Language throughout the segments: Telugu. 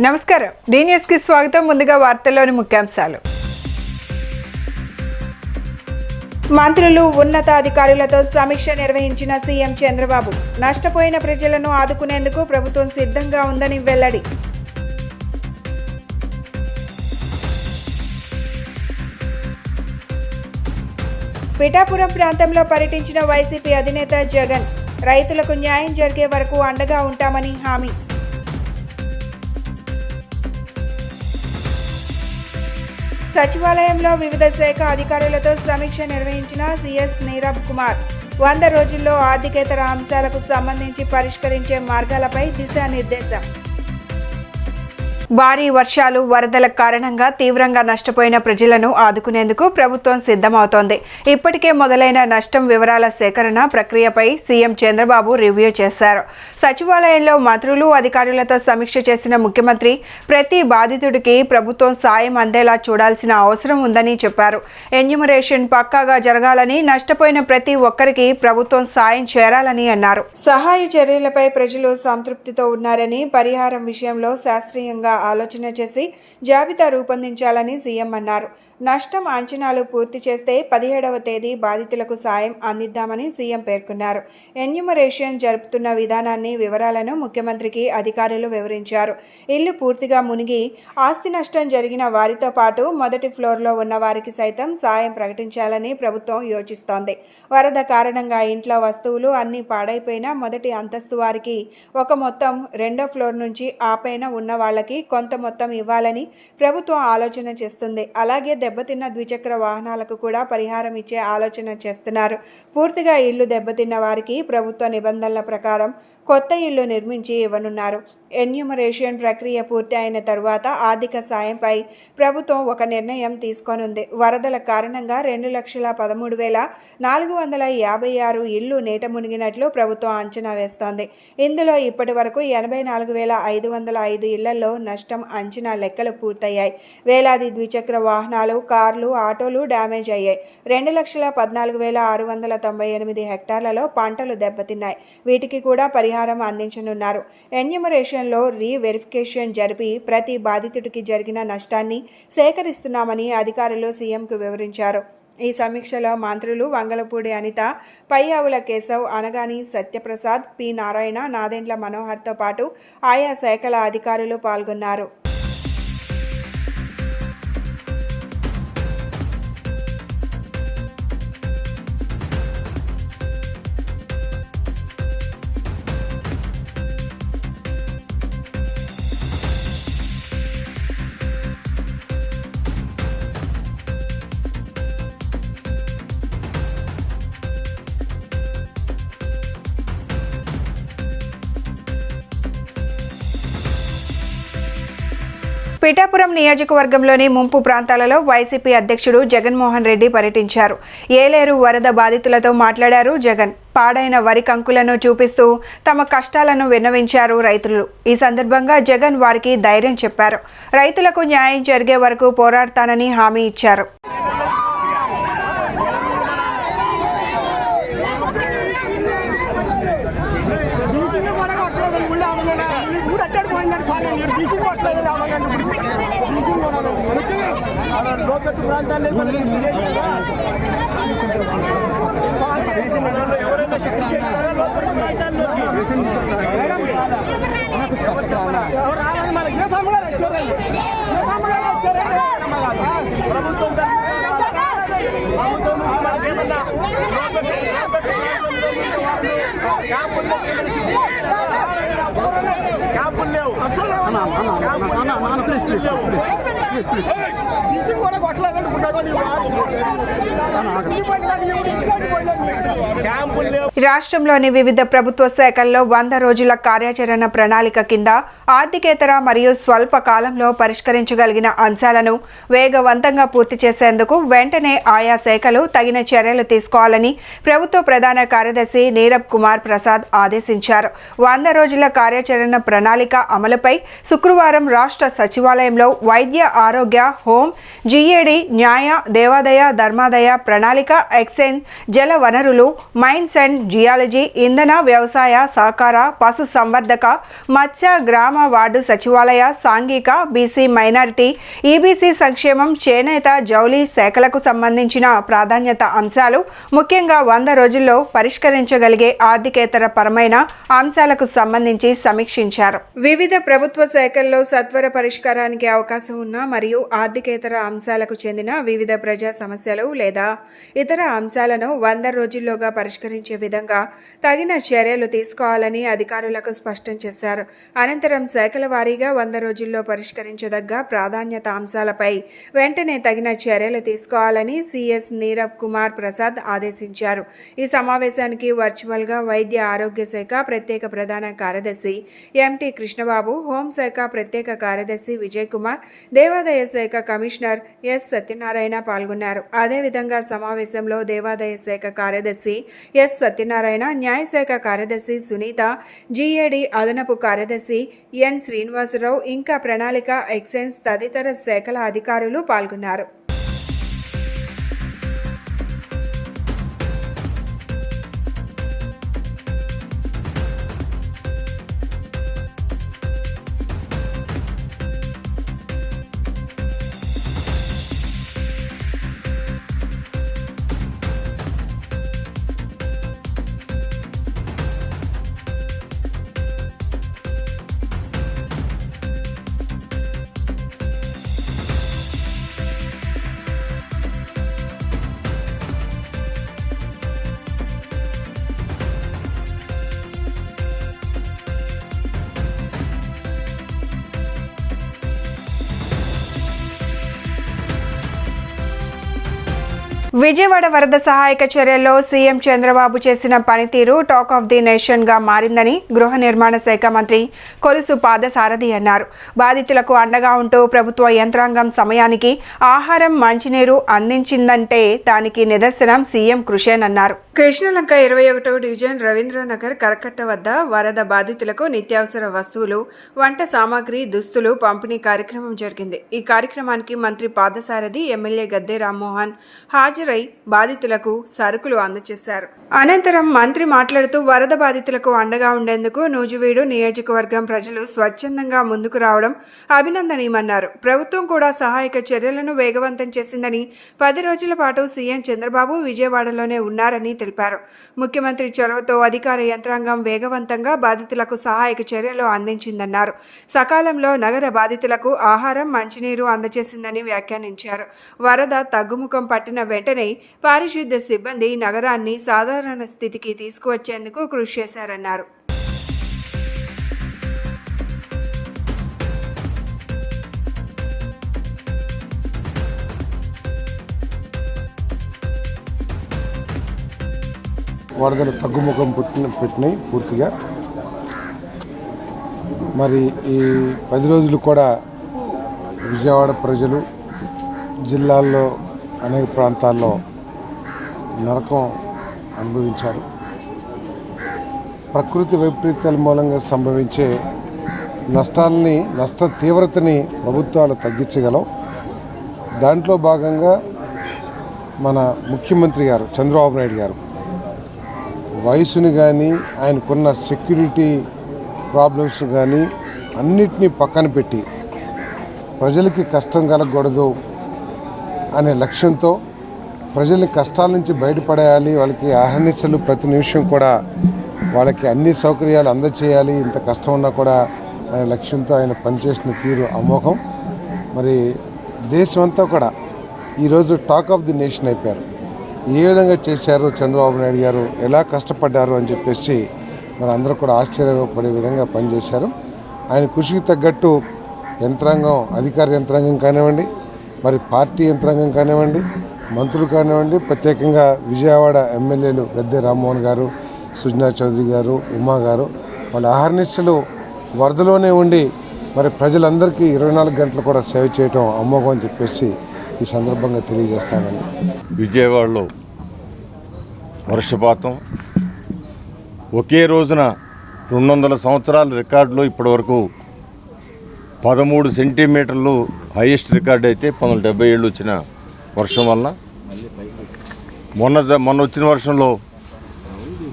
నమస్కారం డి న్యూస్ కి స్వాగతం. ముందుగా వార్తల్లోని ముఖ్యాంశాలు. మంత్రులు ఉన్నతాధికారులతో సమీక్ష నిర్వహించిన సీఎం చంద్రబాబు. నష్టపోయిన ప్రజలను ఆదుకునేందుకు ప్రభుత్వం సిద్ధంగా ఉందని వెల్లడి. పిఠాపురం ప్రాంతంలో పర్యటించిన వైసీపీ అధినేత జగన్. రైతులకు న్యాయం జరిగే వరకు అండగా ఉంటామని హామీ. సచివాలయంలో వివిధ శాఖ అధికారులతో సమీక్ష నిర్వహించిన సీఎస్ నీరబ్ కుమార్. 100 రోజుల్లో ఆర్థికేతర అంశాలకు సంబంధించి పరిష్కరించే మార్గాలపై దిశానిర్దేశం. భారీ వర్షాలు, వరదల కారణంగా తీవ్రంగా నష్టపోయిన ప్రజలను ఆదుకునేందుకు ప్రభుత్వం సిద్ధమవుతోంది. ఇప్పటికే మొదలైన నష్టం వివరాల సేకరణ ప్రక్రియపై సీఎం చంద్రబాబు రివ్యూ చేశారు. సచివాలయంలో మంత్రులు, అధికారులతో సమీక్ష చేసిన ముఖ్యమంత్రి ప్రతి బాధితుడికి ప్రభుత్వం సాయం అందేలా చూడాల్సిన అవసరం ఉందని చెప్పారు. ఎన్యూమరేషన్ పక్కాగా జరగాలని, నష్టపోయిన ప్రతి ఒక్కరికి ప్రభుత్వం సాయం చేరాలని అన్నారు. సహాయ చర్యలపై ప్రజలు సంతృప్తితో ఉన్నారని, పరిహారం విషయంలో శాస్త్రీయంగా ఆలోచన చేసి జాబితా రూపొందించాలని సీఎం అన్నారు. నష్టం అంచనాలు పూర్తి చేస్తే 17వ తేదీ బాధితులకు సాయం అందిద్దామని సీఎం పేర్కొన్నారు. ఎన్యూమరేషన్ జరుపుతున్న విధానాన్ని, వివరాలను ముఖ్యమంత్రికి అధికారులు వివరించారు. ఇల్లు పూర్తిగా మునిగి ఆస్తి నష్టం జరిగిన వారితో పాటు మొదటి ఫ్లోర్లో ఉన్న వారికి సైతం సాయం ప్రకటించాలని ప్రభుత్వం యోచిస్తోంది. వరద కారణంగా ఇంట్లో వస్తువులు అన్నీ పాడైపోయినా మొదటి అంతస్తు వారికి ఒక మొత్తం, రెండో ఫ్లోర్ నుంచి ఆపైన ఉన్న వాళ్ళకి కొంత మొత్తం ఇవ్వాలని ప్రభుత్వం ఆలోచన చేస్తుంది. అలాగే దెబ్బతిన్న ద్విచక్ర వాహనాలకు కూడా పరిహారం ఇచ్చే ఆలోచన చేస్తున్నారు. పూర్తిగా ఇల్లు దెబ్బతిన్న వారికి ప్రభుత్వ నిబంధనల ప్రకారం కొత్త ఇల్లు నిర్మించి ఇవ్వనున్నారు. ఎన్యూమరేషన్ ప్రక్రియ పూర్తి అయిన తరువాత ఆర్థిక సాయంపై ప్రభుత్వం ఒక నిర్ణయం తీసుకోనుంది. వరదల కారణంగా 2,13,456 ఇళ్లు నీట మునిగినట్లు ప్రభుత్వం అంచనా వేస్తోంది. ఇందులో ఇప్పటి వరకు 84,505 ఇళ్లలో నష్టం అంచనా లెక్కలు పూర్తయ్యాయి. వేలాది ద్విచక్ర వాహనాలు, కార్లు, ఆటోలు డ్యామేజ్ అయ్యాయి. 2,14,698 హెక్టార్లలో పంటలు దెబ్బతిన్నాయి. వీటికి కూడా పరిహారం అందించనున్నారు. ఎన్యూమరేషన్లో రీవెరిఫికేషన్ జరిపి ప్రతి బాధితుడికి జరిగిన నష్టాన్ని సేకరిస్తున్నామని అధికారులు సీఎంకు వివరించారు. ఈ సమీక్షలో మంత్రులు వంగలపూడి అనిత, పయ్యావుల కేశవ్, అనగాని సత్యప్రసాద్, పి నారాయణ, నాదెండ్ల మనోహర్తో పాటు ఆయా శాఖల అధికారులు పాల్గొన్నారు. పిఠాపురం నియోజకవర్గంలోని ముంపు ప్రాంతాలలో వైసీపీ అధ్యక్షుడు జగన్మోహన్ రెడ్డి పర్యటించారు. ఏలేరు వరద బాధితులతో మాట్లాడారు జగన్. పాడైన వరి కంకులను చూపిస్తూ తమ కష్టాలను విన్నవించారు రైతులు. ఈ సందర్భంగా జగన్ వారికి ధైర్యం చెప్పారు. రైతులకు న్యాయం జరిగే వరకు పోరాడతానని హామీ ఇచ్చారు. రాష్ట్రంలోని వివిధ ప్రభుత్వ శాఖల్లో 100 రోజుల కార్యాచరణ ప్రణాళిక కింద ఆర్థికేతర మరియు స్వల్ప కాలంలో పరిష్కరించగలిగిన అంశాలను వేగవంతంగా పూర్తి చేసేందుకు వెంటనే ఆయా శాఖలు తగిన చర్యలు తీసుకోవాలని ప్రభుత్వ ప్రధాన కార్యదర్శి నీరబ్ కుమార్ ప్రసాద్ ఆదేశించారు. 100 రోజుల కార్యాచరణ ప్రణాళిక అమలుపై శుక్రవారం రాష్ట్ర సచివాలయంలో వైద్య, ఆరోగ్య, హోం, జీఏడీ, న్యాయ, దేవాదాయ, ధర్మాదాయ, ప్రణాళిక, ఎక్సైజ్, జల వనరులు, మైన్స్ అండ్ జియాలజీ, ఇంధన, వ్యవసాయ, సహకార, పశు సంవర్ధక, మత్స్య, గ్రామ గ్రామ వార్డు సచివాలయ, సాంఘిక, బీసీ మైనారిటీ, ఈబీసీ సంక్షేమం, చేనేత, జౌళి శాఖలకు సంబంధించిన ప్రాధాన్యత అంశాలు, ముఖ్యంగా 100 రోజుల్లో పరిష్కరించగలిగే ఆర్థికేతర పరమైన అంశాలకు సంబంధించి సమీక్షించారు. వివిధ ప్రభుత్వ శాఖల్లో సత్వర పరిష్కారానికి అవకాశం ఉన్న మరియు ఆర్థికేతర అంశాలకు చెందిన వివిధ ప్రజా సమస్యలు లేదా ఇతర అంశాలను 100 రోజుల్లోగా పరిష్కరించే విధంగా తగిన చర్యలు తీసుకోవాలని అధికారులకు స్పష్టం చేశారు. అనంతరం శాఖల వారీగా 100 రోజుల్లో పరిష్కరించదగ్గ ప్రాధాన్యత అంశాలపై వెంటనే తగిన చర్యలు తీసుకోవాలని సిఎస్ నీరబ్ కుమార్ ప్రసాద్ ఆదేశించారు. ఈ సమావేశానికి వర్చువల్గా వైద్య ఆరోగ్య శాఖ ప్రత్యేక ప్రధాన కార్యదర్శి ఎంటీ కృష్ణబాబు, హోంశాఖ ప్రత్యేక కార్యదర్శి విజయ్ కుమార్, దేవాదాయ శాఖ కమిషనర్ ఎస్ సత్యనారాయణ పాల్గొన్నారు. అదేవిధంగా సమావేశంలో దేవాదాయ శాఖ కార్యదర్శి ఎస్ సత్యనారాయణ, న్యాయశాఖ కార్యదర్శి సునీత, జిఏడి అదనపు కార్యదర్శి ఎన్ శ్రీనివాసరావు, ఇంకా ప్రణాళిక, ఎక్సైజ్ తదితర శాఖల అధికారులు పాల్గొన్నారు. విజయవాడ వరద సహాయక చర్యల్లో సీఎం చంద్రబాబు చేసిన పనితీరు టాక్ ఆఫ్ ది నేషన్ గా మారిందని గృహ నిర్మాణ శాఖ మంత్రి కొలుసు పాదసారథి అన్నారు. బాధితులకు అండగా ఉంటూ ప్రభుత్వ యంత్రాంగం సమయానికి ఆహారం, మంచినీరు అందించిందంటే దానికి నిదర్శనం సీఎం కృషేనన్నారు. కృష్ణలంక 21వ డివిజన్ రవీంద్రనగర్ కరకట్ట వద్ద వరద బాధితులకు నిత్యావసర వస్తువులు, వంట సామాగ్రి, దుస్తులు పంపిణీ కార్యక్రమం జరిగింది. ఈ కార్యక్రమానికి మంత్రి పాదసారథి, ఎమ్మెల్యే గద్దె రామ్మోహన్ హాజరై బాధితులకు సరుకులు అందజేశారు. అనంతరం మంత్రి మాట్లాడుతూ వరద బాధితులకు అండగా ఉండేందుకు నూజివీడు నియోజకవర్గం ప్రజలు స్వచ్ఛందంగా ముందుకు రావడం అభినందనీయమన్నారు. ప్రభుత్వం కూడా సహాయక చర్యలను వేగవంతం చేసిందని, 10 రోజుల పాటు సీఎం చంద్రబాబు విజయవాడలోనే ఉన్నారని తెలిపారు. ముఖ్యమంత్రి చొరవతో అధికార యంత్రాంగం వేగవంతంగా బాధితులకు సహాయక చర్యలు అందించిందన్నారు. సకాలంలో నగర బాధితులకు ఆహారం, మంచినీరు అందజేసిందని వ్యాఖ్యానించారు. వరద తగ్గుముఖం పట్టిన వెంటనే పారిశుద్ధ్య సిబ్బంది నగరాన్ని సాధారణ స్థితికి తీసుకువచ్చేందుకు కృషి చేశారన్నారు. వరదలు తగ్గుముఖం పెట్టినాయి పూర్తిగా. మరి ఈ 10 రోజులు కూడా విజయవాడ ప్రజలు జిల్లాల్లో అనేక ప్రాంతాల్లో నరకం అనుభవించారు. ప్రకృతి వైపరీత్యాల మూలంగా సంభవించే నష్ట తీవ్రతని ప్రభుత్వాలు తగ్గించగలవు. దాంట్లో భాగంగా మన ముఖ్యమంత్రి గారు చంద్రబాబు నాయుడు గారు వయసుని కానీ, ఆయనకున్న సెక్యూరిటీ ప్రాబ్లమ్స్ కానీ అన్నిటినీ పక్కన పెట్టి ప్రజలకి కష్టం కలగకూడదు అనే లక్ష్యంతో ప్రజల్ని కష్టాల నుంచి బయటపడేయాలి, వాళ్ళకి అహర్నిశలు ప్రతి నిమిషం కూడా వాళ్ళకి అన్ని సౌకర్యాలు అందచేయాలి, ఇంత కష్టం ఉన్నా కూడా అనే లక్ష్యంతో ఆయన పనిచేసిన తీరు అమోఘం. మరి దేశమంతా కూడా ఈరోజు టాక్ ఆఫ్ ది నేషన్ అయిపోయారు. ఏ విధంగా చేశారు చంద్రబాబు నాయుడు గారు, ఎలా కష్టపడ్డారు అని చెప్పేసి మరి అందరూ కూడా ఆశ్చర్యపడే విధంగా పనిచేశారు. ఆయన కృషికి తగ్గట్టు యంత్రాంగం, అధికార యంత్రాంగం కానివ్వండి, మరి పార్టీ యంత్రాంగం కానివ్వండి, మంత్రులు కానివ్వండి, ప్రత్యేకంగా విజయవాడ ఎమ్మెల్యేలు గద్దె రామ్మోహన్ గారు, సుజనా చౌదరి గారు, ఉమా గారు, వాళ్ళ అహర్నిశలు వరదలోనే ఉండి మరి ప్రజలందరికీ 24 గంటలు కూడా సేవ చేయడం అమోఘం అని చెప్పేసి ఈ సందర్భంగా తెలియజేస్తానండి. విజయవాడలో వర్షపాతం ఒకే రోజున 200 సంవత్సరాల రికార్డులో ఇప్పటివరకు 13 సెంటీమీటర్లు హైయెస్ట్ రికార్డు అయితే 1970 వచ్చిన వర్షం వలన మొన్న వచ్చిన వర్షంలో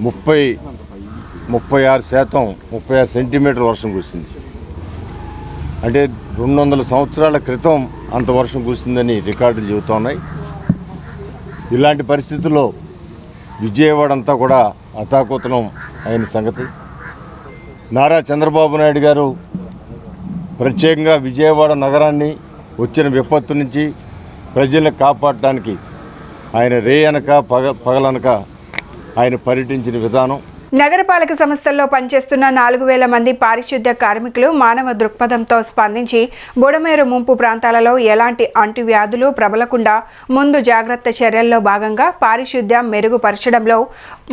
36 సెంటీమీటర్ల వర్షం కురిసింది. అంటే 200 సంవత్సరాల క్రితం అంత వర్షం కురిసిందని రికార్డులు చెబుతున్నాయి. ఇలాంటి పరిస్థితుల్లో విజయవాడ అంతా కూడా అతాకుతలం అయిన సంగతి. నారా చంద్రబాబు నాయుడు గారు ప్రత్యేకంగా విజయవాడ నగరాన్ని వచ్చిన విపత్తు నుంచి ప్రజలను కాపాడటానికి ఆయన రేయనక పగలనక ఆయన పర్యటించిన విధానం. నగరపాలక సంస్థల్లో పనిచేస్తున్న 4,000 మంది పారిశుద్ధ్య కార్మికులు మానవ దృక్పథంతో స్పందించి బుడమేరు ముంపు ప్రాంతాలలో ఎలాంటి అంటువ్యాధులు ప్రబలకుండా ముందు జాగ్రత్త చర్యల్లో భాగంగా పారిశుద్ధ్యం మెరుగుపరచడంలో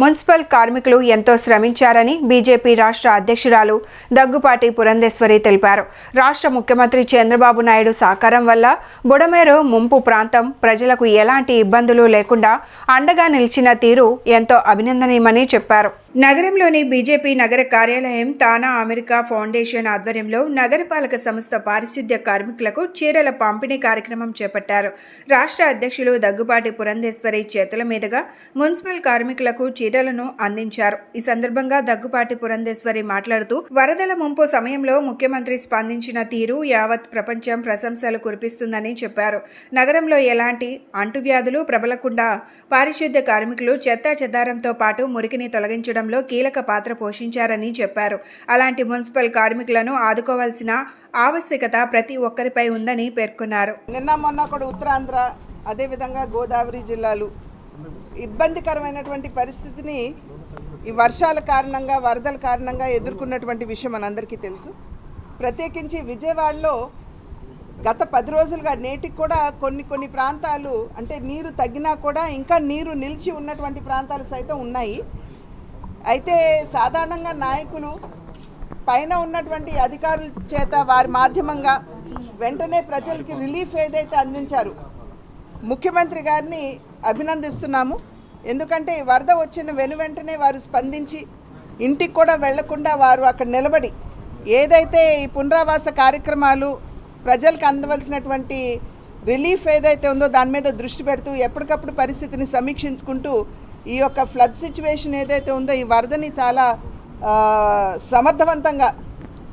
మున్సిపల్ కార్మికులు ఎంతో శ్రమించారని బీజేపీ రాష్ట్ర అధ్యక్షురాలు దగ్గుపాటి పురంధేశ్వరి తెలిపారు. రాష్ట్ర ముఖ్యమంత్రి చంద్రబాబు నాయుడు సహకారం వల్ల బుడమేరు ముంపు ప్రాంతం ప్రజలకు ఎలాంటి ఇబ్బందులు లేకుండా అండగా నిలిచిన తీరు ఎంతో అభినందనీయమని చెప్పారు. నగరంలోని బీజేపీ నగర కార్యాలయం తానా అమెరికా ఫౌండేషన్ ఆధ్వర్యంలో నగరపాలక సంస్థ పారిశుద్ధ్య కార్మికులకు చీరల పంపిణీ కార్యక్రమం చేపట్టారు. రాష్ట్ర అధ్యక్షులు దగ్గుపాటి పురంధేశ్వరి చేతుల మీదుగా మున్సిపల్ కార్మికులకు చీరలను అందించారు. ఈ సందర్భంగా దగ్గుపాటి పురంధేశ్వరి మాట్లాడుతూ వరదల ముంపు సమయంలో ముఖ్యమంత్రి స్పందించిన తీరు యావత్ ప్రపంచం ప్రశంసలు కురిపిస్తుందని చెప్పారు. నగరంలో ఎలాంటి అంటువ్యాధులు ప్రబలకుండా పారిశుద్ధ్య కార్మికులు చెత్తా చెదారంతో పాటు మురికిని తొలగించడం కీలక పాత్ర పోషించారని చెప్పారు. అలాంటి మున్సిపల్ కార్మికులను ఆదుకోవాల్సిన ఆవశ్యకత ప్రతి ఒక్కరిపై ఉందని పేర్కొన్నారు. నిన్న మొన్న కూడా ఉత్తరాంధ్ర అదేవిధంగా గోదావరి జిల్లాలు ఇబ్బందికరమైనటువంటి పరిస్థితిని ఈ వర్షాల కారణంగా వరదల కారణంగా ఎదుర్కొన్నటువంటి విషయం మనందరికీ తెలుసు. ప్రత్యేకించి విజయవాడలో గత 10 రోజులుగా నేటికి కూడా కొన్ని ప్రాంతాలు అంటే నీరు తగ్గినా కూడా ఇంకా నీరు నిలిచి ఉన్నటువంటి ప్రాంతాలు సైతం ఉన్నాయి. అయితే సాధారణంగా నాయకులు పైన ఉన్నటువంటి అధికారుల చేత వారి మాధ్యమంగా వెంటనే ప్రజలకి రిలీఫ్ ఏదైతే అందించారు ముఖ్యమంత్రి గారిని అభినందిస్తున్నాము. ఎందుకంటే వరద వచ్చిన వెనువెంటనే వారు స్పందించి ఇంటికి కూడా వెళ్లకుండా వారు అక్కడ నిలబడి ఏదైతే ఈ పునరావాస కార్యక్రమాలు ప్రజలకు అందవలసినటువంటి రిలీఫ్ ఏదైతే ఉందో దాని మీద దృష్టి పెడుతూ ఎప్పటికప్పుడు పరిస్థితిని సమీక్షించుకుంటూ ఈ యొక్క ఫ్లడ్ సిచ్యువేషన్ ఏదైతే ఉందో ఈ వరదని చాలా సమర్థవంతంగా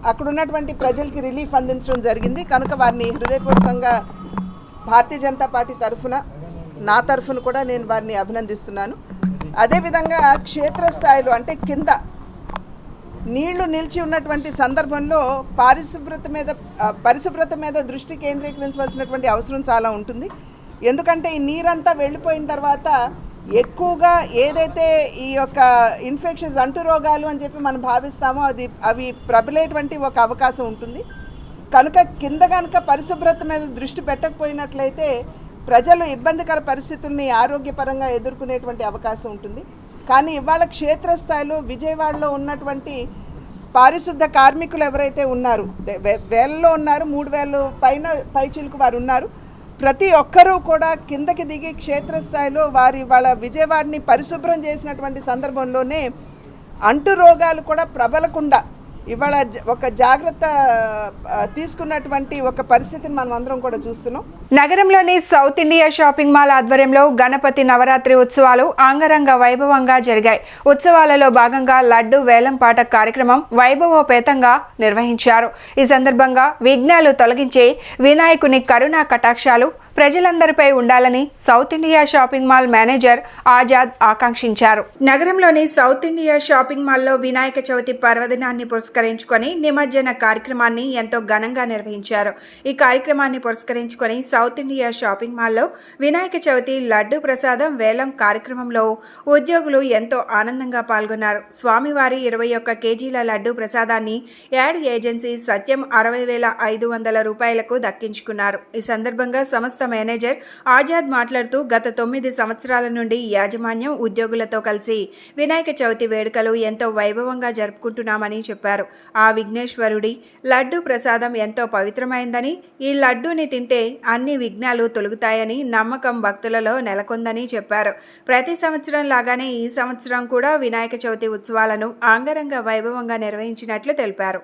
అక్కడ ఉన్నటువంటి ప్రజలకి రిలీఫ్ అందించడం జరిగింది. కనుక వారిని హృదయపూర్వకంగా భారతీయ జనతా పార్టీ తరఫున నా తరఫున కూడా నేను వారిని అభినందిస్తున్నాను. అదేవిధంగా క్షేత్రస్థాయిలో అంటే కింద నీళ్లు నిలిచి ఉన్నటువంటి సందర్భంలో పరిశుభ్రత మీద దృష్టి కేంద్రీకరించవలసినటువంటి అవసరం చాలా ఉంటుంది. ఎందుకంటే ఈ నీరంతా వెళ్ళిపోయిన తర్వాత ఎక్కువగా ఏదైతే ఈ యొక్క ఇన్ఫెక్షన్స్ అంటు రోగాలు అని చెప్పి మనం భావిస్తామో అవి ప్రబలేటువంటి ఒక అవకాశం ఉంటుంది. కనుక కింద కనుక పరిశుభ్రత మీద దృష్టి పెట్టకపోయినట్లయితే ప్రజలు ఇబ్బందికర పరిస్థితుల్ని ఆరోగ్యపరంగా ఎదుర్కొనేటువంటి అవకాశం ఉంటుంది. కానీ ఇవాళ క్షేత్రస్థాయిలో విజయవాడలో ఉన్నటువంటి పారిశుద్ధ కార్మికులు ఎవరైతే ఉన్నారు వేలలో ఉన్నారు, 3,000 పైచిలకు వారు ఉన్నారు. ప్రతి ఒక్కరూ కూడా కిందకి దిగి క్షేత్రస్థాయిలో వాళ్ళ విజయవాడని పరిశుభ్రం చేసినటువంటి సందర్భంలోనే అంటు రోగాలు కూడా ప్రబలకుండా ఇవాళ ఒక జాగ్రత్త తీసుకున్నటువంటి ఒక పరిస్థితిని మనం అందరం కూడా చూస్తున్నాం. నగరంలోని సౌత్ ఇండియా షాపింగ్ మాల్ ఆధ్వర్యంలో గణపతి నవరాత్రి ఉత్సవాలు అంగరంగ వైభవంగా జరిగాయి. ఉత్సవాలలో భాగంగా లడ్డు వేలంపాట కార్యక్రమం వైభవోపేతంగా నిర్వహించారు. ఈ సందర్భంగా విఘ్నాలు తొలగించే వినాయకుని కరుణా కటాక్షాలు ప్రజలందరిపై ఉండాలని south India shopping mall manager Azad ఆకాంక్షించారు. నగరంలోని సౌత్ ఇండియా షాపింగ్ మాల్లో వినాయక చవితి పర్వదినాన్ని పురస్కరించుకొని నిమజ్జన కార్యక్రమాన్ని ఎంతో ఘనంగా నిర్వహించారు. ఈ కార్యక్రమాన్ని పురస్కరించుకొని సౌత్ ఇండియా షాపింగ్ మాల్లో వినాయక చవితి లడ్డు ప్రసాదం వేలం కార్యక్రమంలో ఉద్యోగులు ఎంతో ఆనందంగా పాల్గొన్నారు. స్వామివారి 21 కేజీల లడ్డు ప్రసాదాన్ని యాడ్ ఏజెన్సీ సత్యం 60,500 రూపాయలకు దక్కించుకున్నారు. ఈ సందర్భంగా సంస్థ మేనేజర్ ఆజాద్ మాట్లాడుతూ గత 9 సంవత్సరాల నుండి యాజమాన్యం ఉద్యోగులతో కలిసి వినాయక చవితి వేడుకలు ఎంతో వైభవంగా జరుపుకుంటున్నామని చెప్పారు. ఆ విఘ్నేశ్వరుడి లడ్డు ప్రసాదం ఎంతో పవిత్రమైందని, ఈ లడ్డూని తింటే అన్ని విఘ్నాలు తొలగుతాయని నమ్మకం భక్తులలో నెలకొందని చెప్పారు. ప్రతి సంవత్సరం లాగానే ఈ సంవత్సరం కూడా వినాయక చవితి ఉత్సవాలను అంగరంగ వైభవంగా నిర్వహించినట్లు తెలిపారు.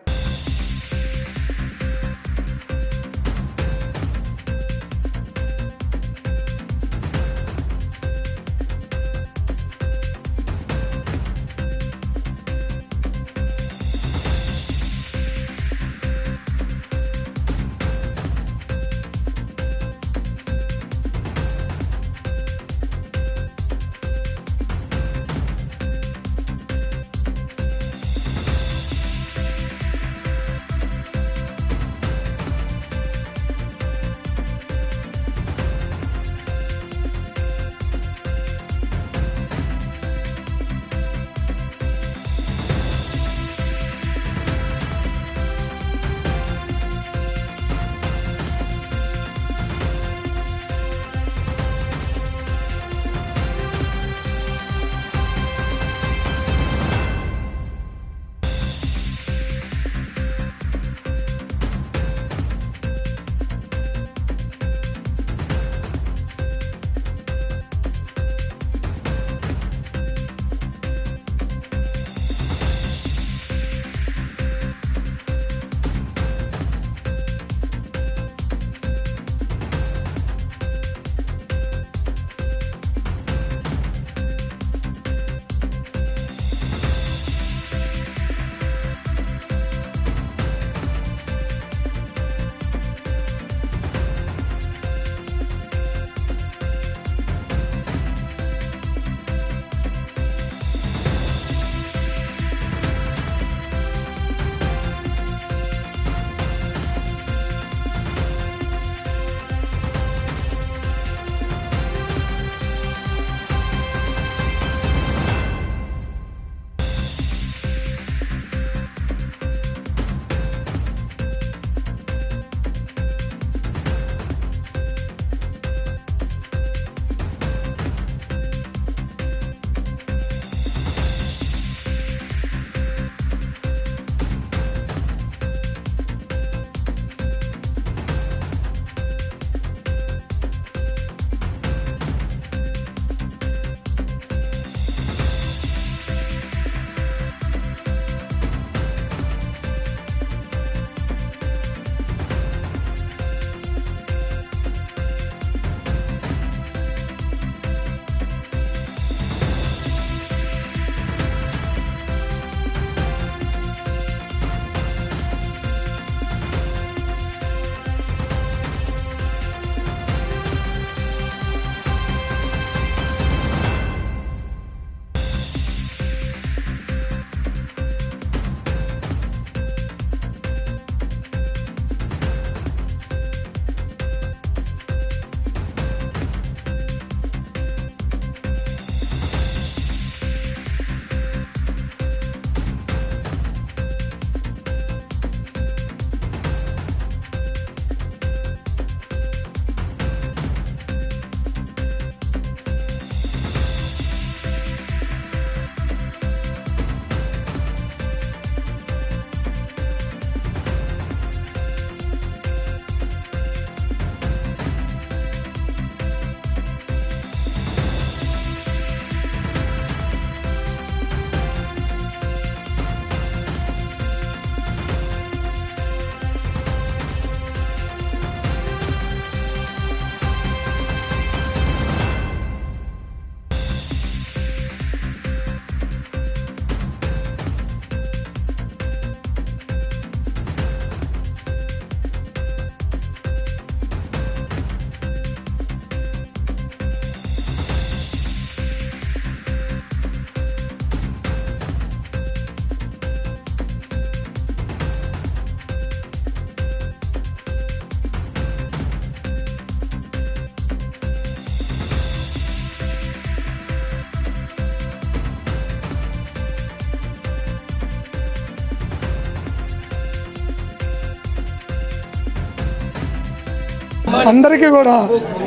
అందరికీ కూడా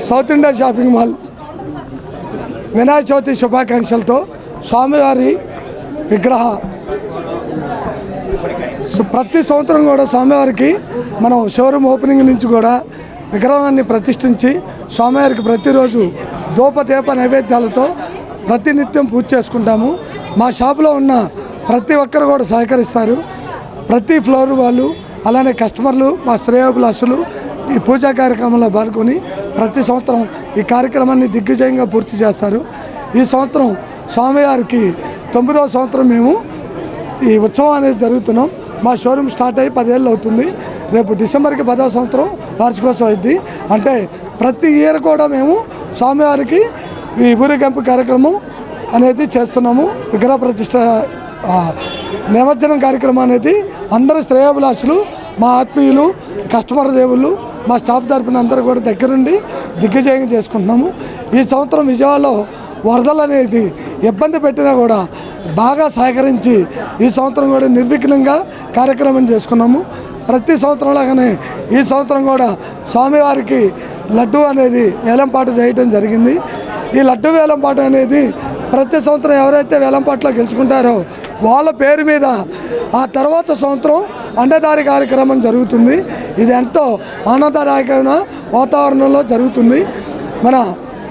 south India shopping mall Vinayaka Chavithi శుభాకాంక్షలతో స్వామివారి విగ్రహ ప్రతి సంవత్సరం కూడా స్వామివారికి మనం షోరూమ్ ఓపెనింగ్ నుంచి కూడా విగ్రహాన్ని ప్రతిష్ఠించి స్వామివారికి ప్రతిరోజు ధూపదీప నైవేద్యాలతో ప్రతినిత్యం పూజ చేసుకుంటాము. మా షాపులో ఉన్న ప్రతి ఒక్కరు కూడా సహకరిస్తారు. ప్రతి ఫ్లోర్ వాళ్ళు అలానే కస్టమర్లు మా శ్రేయోభిలాషులు ఈ పూజా కార్యక్రమంలో పాల్గొని ప్రతి సంవత్సరం ఈ కార్యక్రమాన్ని దిగ్విజయంగా పూర్తి చేస్తారు. ఈ సంవత్సరం స్వామివారికి 9వ సంవత్సరం మేము ఈ ఉత్సవం అనేది జరుగుతున్నాం. మా షోరూమ్ స్టార్ట్ అయ్యి 10 ఏళ్ళు అవుతుంది. రేపు డిసెంబర్కి 10వ సంవత్సరం వార్షికోత్సవం అయింది. అంటే ప్రతి ఇయర్ కూడా మేము స్వామివారికి ఈ ఊరేగింపు కార్యక్రమం అనేది చేస్తున్నాము. విగ్రహ ప్రతిష్ట నిమజ్జనం కార్యక్రమం అనేది అందరు శ్రేయోభిలాషులు, మా ఆత్మీయులు, కస్టమర్ దేవుళ్ళు, మా స్టాఫ్ తరపున అందరూ కూడా దగ్గరుండి దిగ్విజయంగా చేసుకుంటున్నాము. ఈ సంవత్సరం విజయవాడలో వరదలు అనేది ఇబ్బంది పెట్టినా కూడా బాగా సహకరించి ఈ సంవత్సరం కూడా నిర్విఘ్నంగా కార్యక్రమం చేసుకున్నాము. ప్రతి సంవత్సరం లాగానే ఈ సంవత్సరం కూడా స్వామివారికి లడ్డు అనేది వేలంపాట చేయడం జరిగింది. ఈ లడ్డు వేలంపాట అనేది ప్రతి సంవత్సరం ఎవరైతే వేలంపాటలో గెలుచుకుంటారో వాళ్ళ పేరు మీద ఆ తర్వాత సంవత్సరం అండదారి కార్యక్రమం జరుగుతుంది. ఇది ఎంతో ఆనందదాయకమైన వాతావరణంలో జరుగుతుంది. మన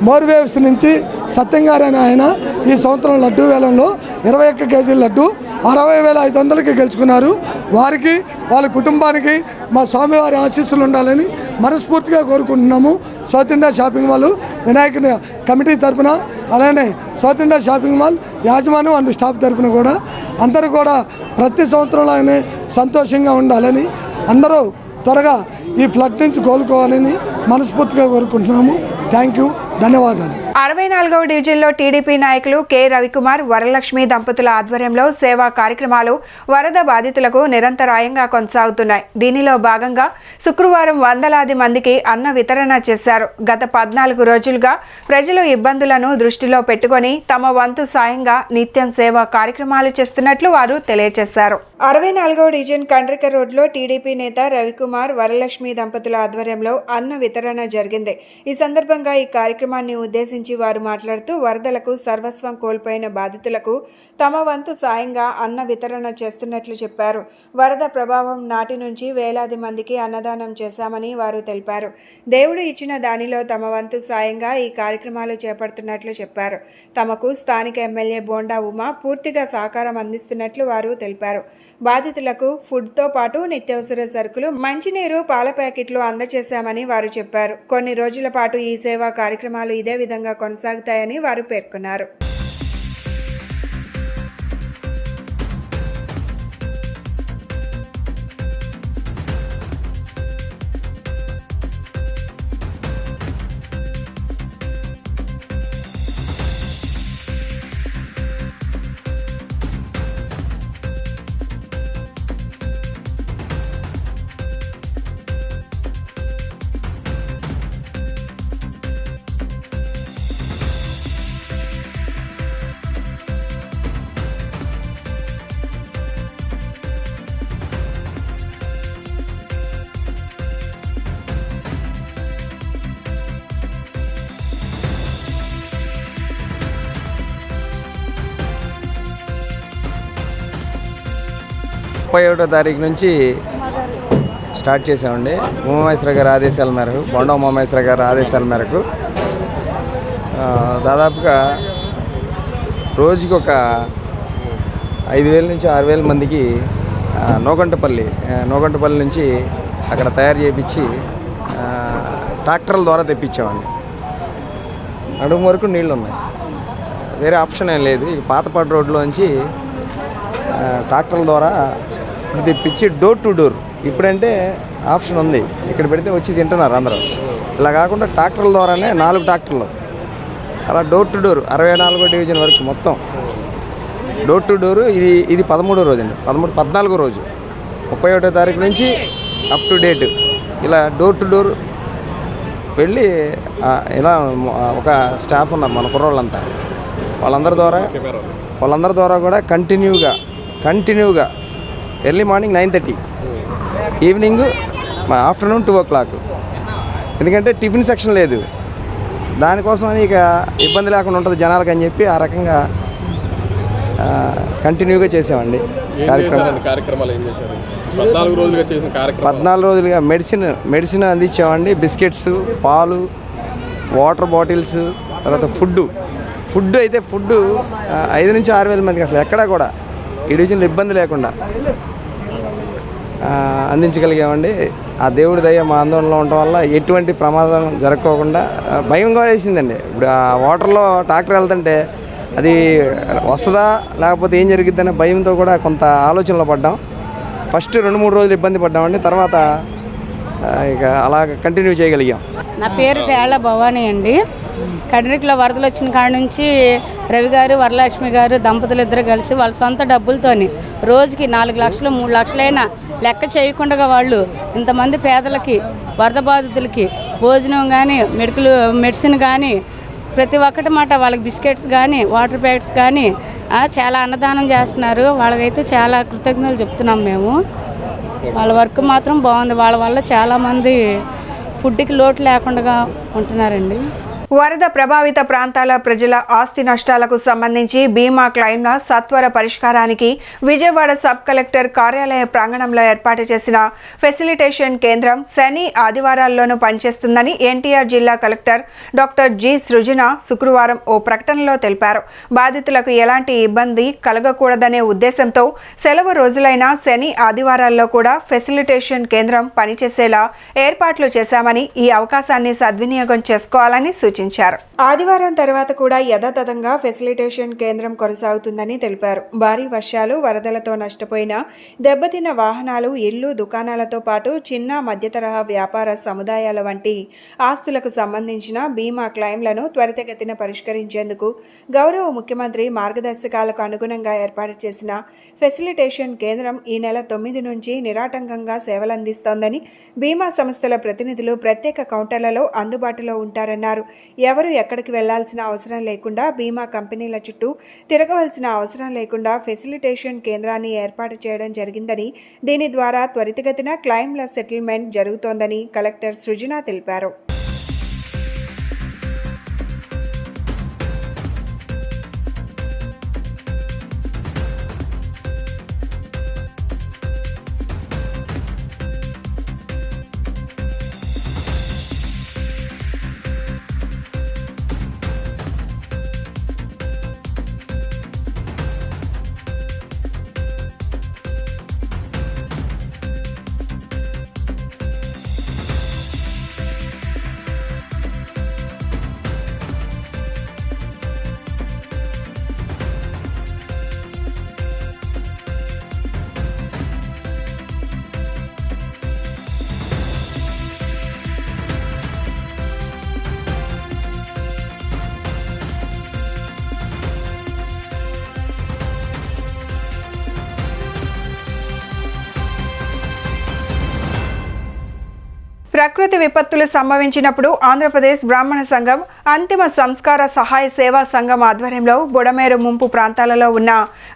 మోర్వేవ్స్ నుంచి సత్యంగారైన ఆయన ఈ సంవత్సరం లడ్డూ వేలంలో 21 కేజీల లడ్డు 60,500కి గెలుచుకున్నారు. వారికి వాళ్ళ కుటుంబానికి మా స్వామివారి ఆశీస్సులు ఉండాలని మనస్ఫూర్తిగా కోరుకుంటున్నాము. సౌత్ ఇండియా షాపింగ్ మాల్ వినాయకుని కమిటీ తరఫున అలానే సౌత్ ఇండియా షాపింగ్ మాల్ యాజమాన్యం అండ్ స్టాఫ్ తరఫున కూడా అందరూ కూడా ప్రతి సంవత్సరంలాగానే సంతోషంగా ఉండాలని, అందరూ త్వరగా ఈ ఫ్లడ్ నుంచి కోలుకోవాలని మనస్ఫూర్తిగా కోరుకుంటున్నాము. థ్యాంక్ యూ, ధన్యవాదాలు. 64వ డివిజన్లో టీడీపీ నాయకులు కె రవికుమార్, వరలక్ష్మి దంపతుల ఆధ్వర్యంలో సేవా కార్యక్రమాలు వరద బాధితులకు నిరంతరాయంగా కొనసాగుతున్నాయి. దీనిలో భాగంగా శుక్రవారం వందలాది మందికి అన్న వితరణ చేశారు. గత 14 రోజులుగా ప్రజలు ఇబ్బందులను దృష్టిలో పెట్టుకొని తమ వంతు సాయంగా నిత్యం సేవా కార్యక్రమాలు చేస్తున్నట్లు వారు తెలియజేశారు. 64వ డివిజన్ కండ్రిక రోడ్లో టీడీపీ నేత రవికుమార్, వరలక్ష్మి దంపతుల ఆధ్వర్యంలో అన్న వితరణ జరిగింది. ఈ సందర్భంగా ఈ కార్యక్రమాన్ని ఉద్దేశించి వారు మాట్లాడుతూ వరదలకు సర్వస్వం కోల్పోయిన బాధితులకు తమ వంతు సాయంగా అన్న వితరణ చేస్తున్నట్లు చెప్పారు. వరద ప్రభావం నాటి నుంచి వేలాది మందికి అన్నదానం చేశామని వారు తెలిపారు. దేవుడు ఇచ్చిన దానిలో తమ వంతు సాయంగా ఈ కార్యక్రమాలు చేపడుతున్నట్లు చెప్పారు. తమకు స్థానిక ఎమ్మెల్యే బోండా ఉమా పూర్తిగా సహకారం అందిస్తున్నట్లు వారు తెలిపారు. బాధితులకు ఫుడ్తో పాటు నిత్యావసర సరుకులు, మంచినీరు, పాల ప్యాకెట్లు అందజేశామని వారు చెప్పారు. కొన్ని రోజుల పాటు ఈ సేవా కార్యక్రమాలు ఇదే విధంగా కొనసాగుతాయని వారు పేర్కొన్నారు. ముప్పై తారీఖు నుంచి స్టార్ట్ చేసామండి. ఉమామహేశ్వర గారి ఆదేశాల మేరకు, బొండా ఉమామహేశ్వర గారి ఆదేశాల మేరకు దాదాపుగా రోజుకి ఒక 5,000 నుంచి 6,000 మందికి నోగంటపల్లి నుంచి అక్కడ తయారు చేయించి ట్రాక్టర్ల ద్వారా తెప్పించామండి. నడుము వరకు నీళ్ళు ఉన్నాయి, వేరే ఆప్షన్ ఏం లేదు. ఈ పాతపాడు రోడ్లోంచి ట్రాక్టర్ల ద్వారా తెప్పించి డోర్ టు డోర్, ఇప్పుడంటే ఆప్షన్ ఉంది, ఇక్కడ పెడితే వచ్చి తింటున్నారు అందరూ. ఇలా కాకుండా ట్రాక్టర్ల ద్వారానే 4 ట్రాక్టర్లు అలా డోర్ టు డోర్ 64వ డివిజన్ వరకు మొత్తం డోర్ టు డోరు. ఇది 13వ రోజు అండి, 14వ రోజు 31వ తారీఖు నుంచి అప్ టు డేట్ ఇలా డోర్ టు డోర్ వెళ్ళి ఇలా ఒక స్టాఫ్ ఉన్నారు మన కుర్రోళ్ళంతా, వాళ్ళందరి ద్వారా కూడా కంటిన్యూగా early morning 9:30, evening afternoon 2 o'clock ఎందుకంటే టిఫిన్ సెక్షన్ లేదు, దానికోసమని ఇక ఇబ్బంది లేకుండా ఉంటుంది జనాలకు అని చెప్పి ఆ రకంగా కంటిన్యూగా చేసామండి కార్యక్రమాలు. ఏం చేశారు 14 రోజులుగా చేసిన కార్యక్రమం? 14 రోజులుగా మెడిసిన్ అందించామండి. బిస్కెట్స్, పాలు, వాటర్ బాటిల్స్, తర్వాత ఫుడ్ అయితే 5 నుంచి 6 వేల మందికి అసలు ఎక్కడా కూడా ఈ డివిజన్లో ఇబ్బంది లేకుండా అందించగలిగామండి. ఆ దేవుడి దయ మా ఆందోళనలో ఉండటం వల్ల ఎటువంటి ప్రమాదం జరగకోకుండా భయంగా వేసిందండి. ఇప్పుడు ఆ వాటర్లో ట్రాక్టర్ వెళ్తుంటే అది వస్తుందా లేకపోతే ఏం జరిగిద్దనే భయంతో కూడా కొంత ఆలోచనలో పడ్డాం. ఫస్ట్ 2-3 రోజులు ఇబ్బంది పడ్డామండి, తర్వాత ఇక అలా కంటిన్యూ చేయగలిగాం. నా పేరు తేళ్ల భవానీ అండి. కండ్రికలో వరదలు వచ్చిన కాడ నుంచి రవి గారు, వరలక్ష్మి గారు దంపతులు ఇద్దరు కలిసి వాళ్ళ సొంత డబ్బులతోని రోజుకి 4 లక్షలు 3 లక్షలైనా లెక్క చేయకుండా వాళ్ళు ఇంతమంది పేదలకి, వరద బాధితులకి భోజనం కానీ, మెడిసిన్ కానీ ప్రతి ఒక్కటి మాట వాళ్ళకి బిస్కెట్స్ కానీ, వాటర్ ప్యాకెట్స్ కానీ చాలా అన్నదానం చేస్తున్నారు. వాళ్ళకైతే చాలా కృతజ్ఞతలు చెప్తున్నాం మేము. వాళ్ళ వర్క్ మాత్రం బాగుంది. వాళ్ళ వల్ల చాలామంది ఫుడ్కి లోటు లేకుండా ఉంటున్నారండి. వరద ప్రభావిత ప్రాంతాల ప్రజల ఆస్తి నష్టాలకు సంబంధించి బీమా క్లెయిమ్ల సత్వర పరిష్కారానికి విజయవాడ సబ్ కలెక్టర్ కార్యాలయ ప్రాంగణంలో ఏర్పాటు చేసిన ఫెసిలిటేషన్ కేంద్రం శని ఆదివారాల్లోనూ పనిచేస్తుందని ఎన్టీఆర్ జిల్లా కలెక్టర్ డాక్టర్ జి సృజన శుక్రవారం ఓ ప్రకటనలో తెలిపారు. బాధితులకు ఎలాంటి ఇబ్బంది కలగకూడదనే ఉద్దేశంతో సెలవు రోజులైన శని ఆదివారాల్లో కూడా ఫెసిలిటేషన్ కేంద్రం పనిచేసేలా ఏర్పాట్లు చేశామని, ఈ అవకాశాన్ని సద్వినియోగం చేసుకోవాలని సూచించారు. ఆదివారం తర్వాత కూడా యథాతథంగా ఫెసిలిటేషన్ కేంద్రం కొనసాగుతుందని తెలిపారు. భారీ వర్షాలు, వరదలతో నష్టపోయిన, దెబ్బతిన్న వాహనాలు, ఇళ్లు, దుకాణాలతో పాటు చిన్న మధ్యతరహా వ్యాపార సముదాయాల వంటి ఆస్తులకు సంబంధించిన బీమా క్లెయిమ్లను త్వరితగతిన పరిష్కరించేందుకు గౌరవ ముఖ్యమంత్రి మార్గదర్శకాలకు అనుగుణంగా ఏర్పాటు చేసిన ఫెసిలిటేషన్ కేంద్రం ఈ నెల 9 నుంచి నిరాటంకంగా సేవలందిస్తోందని బీమా సంస్థల ప్రతినిధులు ప్రత్యేక కౌంటర్లలో అందుబాటులో ఉంటారన్నారు. ఎవరు ఎక్కడికి వెళ్లాల్సిన అవసరం లేకుండా, బీమా కంపెనీల చుట్టూ తిరగవలసిన అవసరం లేకుండా ఫెసిలిటేషన్ కేంద్రాన్ని ఏర్పాటు చేయడం జరిగిందని, దీని ద్వారా త్వరితగతిన క్లెయిమ్ల సెటిల్మెంట్ జరుగుతోందని కలెక్టర్ సృజన తెలిపారు. ప్రకృతి విపత్తులు సంభవించినప్పుడు ఆంధ్రప్రదేశ్ బ్రాహ్మణ సంఘం అంతిమ సంస్కార సహాయ సేవా సంఘం ఆధ్వర్యంలో బుడమేరు ముంపు ప్రాంతాలలో ఉన్న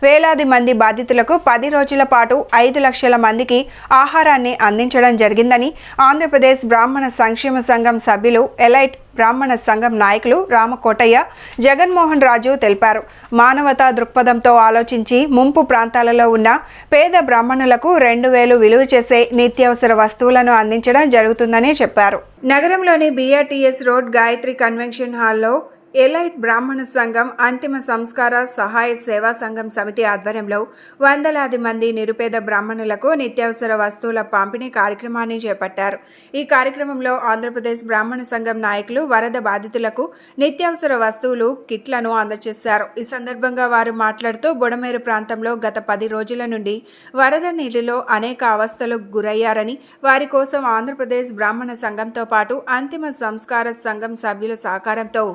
వేలాది మంది బాధితులకు 10 రోజుల పాటు 5 లక్షల మందికి ఆహారాన్ని అందించడం జరిగిందని ఆంధ్రప్రదేశ్ బ్రాహ్మణ సంక్షేమ సంఘం సభ్యులు, ఎలైట్ బ్రాహ్మణ సంఘం నాయకులు రామకోటయ్య, జగన్మోహన్ రాజు తెలిపారు. మానవతా దృక్పథంతో ఆలోచించి ముంపు ప్రాంతాలలో ఉన్న పేద బ్రాహ్మణులకు 2,000 విలువ చేసే నిత్యావసర వస్తువులను అందించడం జరుగుతుందని చెప్పారు. నగరంలోని బీఆర్టీఎస్ రోడ్ గాయత్రి కన్వెన్షన్ హాల్లో ఎలైట్ బ్రాహ్మణ సంఘం అంతిమ సంస్కార సహాయ సేవా సంఘం సమితి ఆధ్వర్యంలో వందలాది మంది నిరుపేద బ్రాహ్మణులకు నిత్యావసర వస్తువుల పంపిణీ కార్యక్రమాన్ని చేపట్టారు. ఈ కార్యక్రమంలో ఆంధ్రప్రదేశ్ బ్రాహ్మణ సంఘం నాయకులు వరద బాధితులకు నిత్యావసర వస్తువులు, కిట్లను అందజేశారు. ఈ సందర్భంగా వారు మాట్లాడుతూ బుడమేరు ప్రాంతంలో గత 10 రోజుల నుండి వరద నీటిలో అనేక అవస్థలకు గురయ్యారని, వారి కోసం ఆంధ్రప్రదేశ్ బ్రాహ్మణ సంఘంతో పాటు అంతిమ సంస్కార సంఘం సభ్యుల సహకారంతో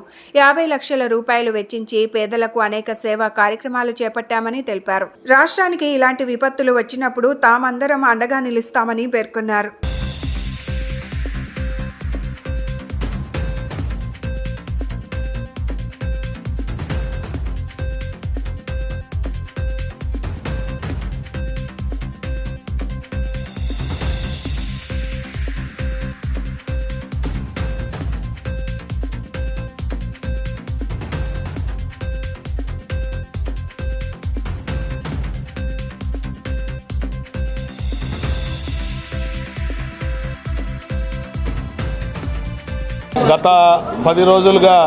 50 లక్షల రూపాయలు వెచ్చించి పేదలకు అనేక సేవా కార్యక్రమాలు చేపట్టామని తెలిపారు. రాష్ట్రానికి ఇలాంటి విపత్తులు వచ్చినప్పుడు తామందరం అండగా నిలుస్తామని పేర్కొన్నారు. గత 10 రోజులుగా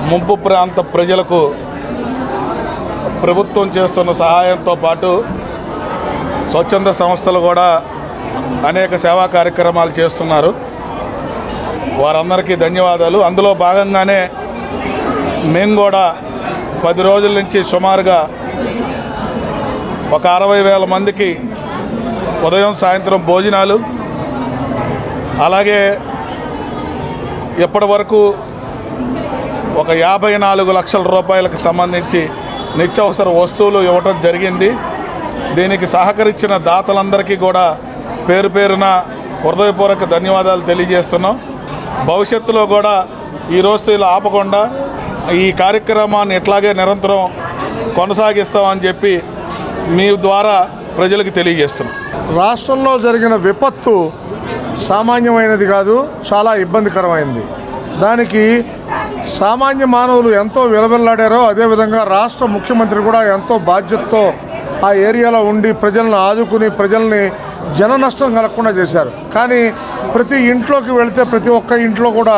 ముంపు ప్రాంత ప్రజలకు ప్రభుత్వం చేస్తున్న సహాయంతో పాటు స్వచ్ఛంద సంస్థలు కూడా అనేక సేవా కార్యక్రమాలు చేస్తున్నారు. వారందరికీ ధన్యవాదాలు. అందులో భాగంగానే మేము కూడా 10 రోజుల నుంచి సుమారుగా ఒక 60,000 మందికి ఉదయం సాయంత్రం భోజనాలు, అలాగే ఇప్పటి వరకు ఒక 54 లక్షల రూపాయలకు సంబంధించి నిత్యావసర వస్తువులు ఇవ్వటం జరిగింది. దీనికి సహకరించిన దాతలందరికీ కూడా పేరు పేరున హృదయపూర్వక ధన్యవాదాలు తెలియజేస్తున్నాం. భవిష్యత్తులో కూడా ఈ రోజుతో ఇలా ఆపకుండా ఈ కార్యక్రమాన్ని ఇట్లాగే నిరంతరం కొనసాగిస్తామని చెప్పి మీ ద్వారా ప్రజలకు తెలియజేస్తున్నాం. రాష్ట్రంలో జరిగిన విపత్తు సామాన్యమైనది కాదు, చాలా ఇబ్బందికరమైంది. దానికి సామాన్య మానవులు ఎంతో విలవిల్లాడారో అదేవిధంగా రాష్ట్ర ముఖ్యమంత్రి కూడా ఎంతో బాధ్యతతో ఆ ఏరియాలో ఉండి ప్రజలను ఆదుకుని ప్రజల్ని జన నష్టం కలగకుండా చేశారు. కానీ ప్రతి ఇంట్లోకి వెళితే ప్రతి ఒక్క ఇంట్లో కూడా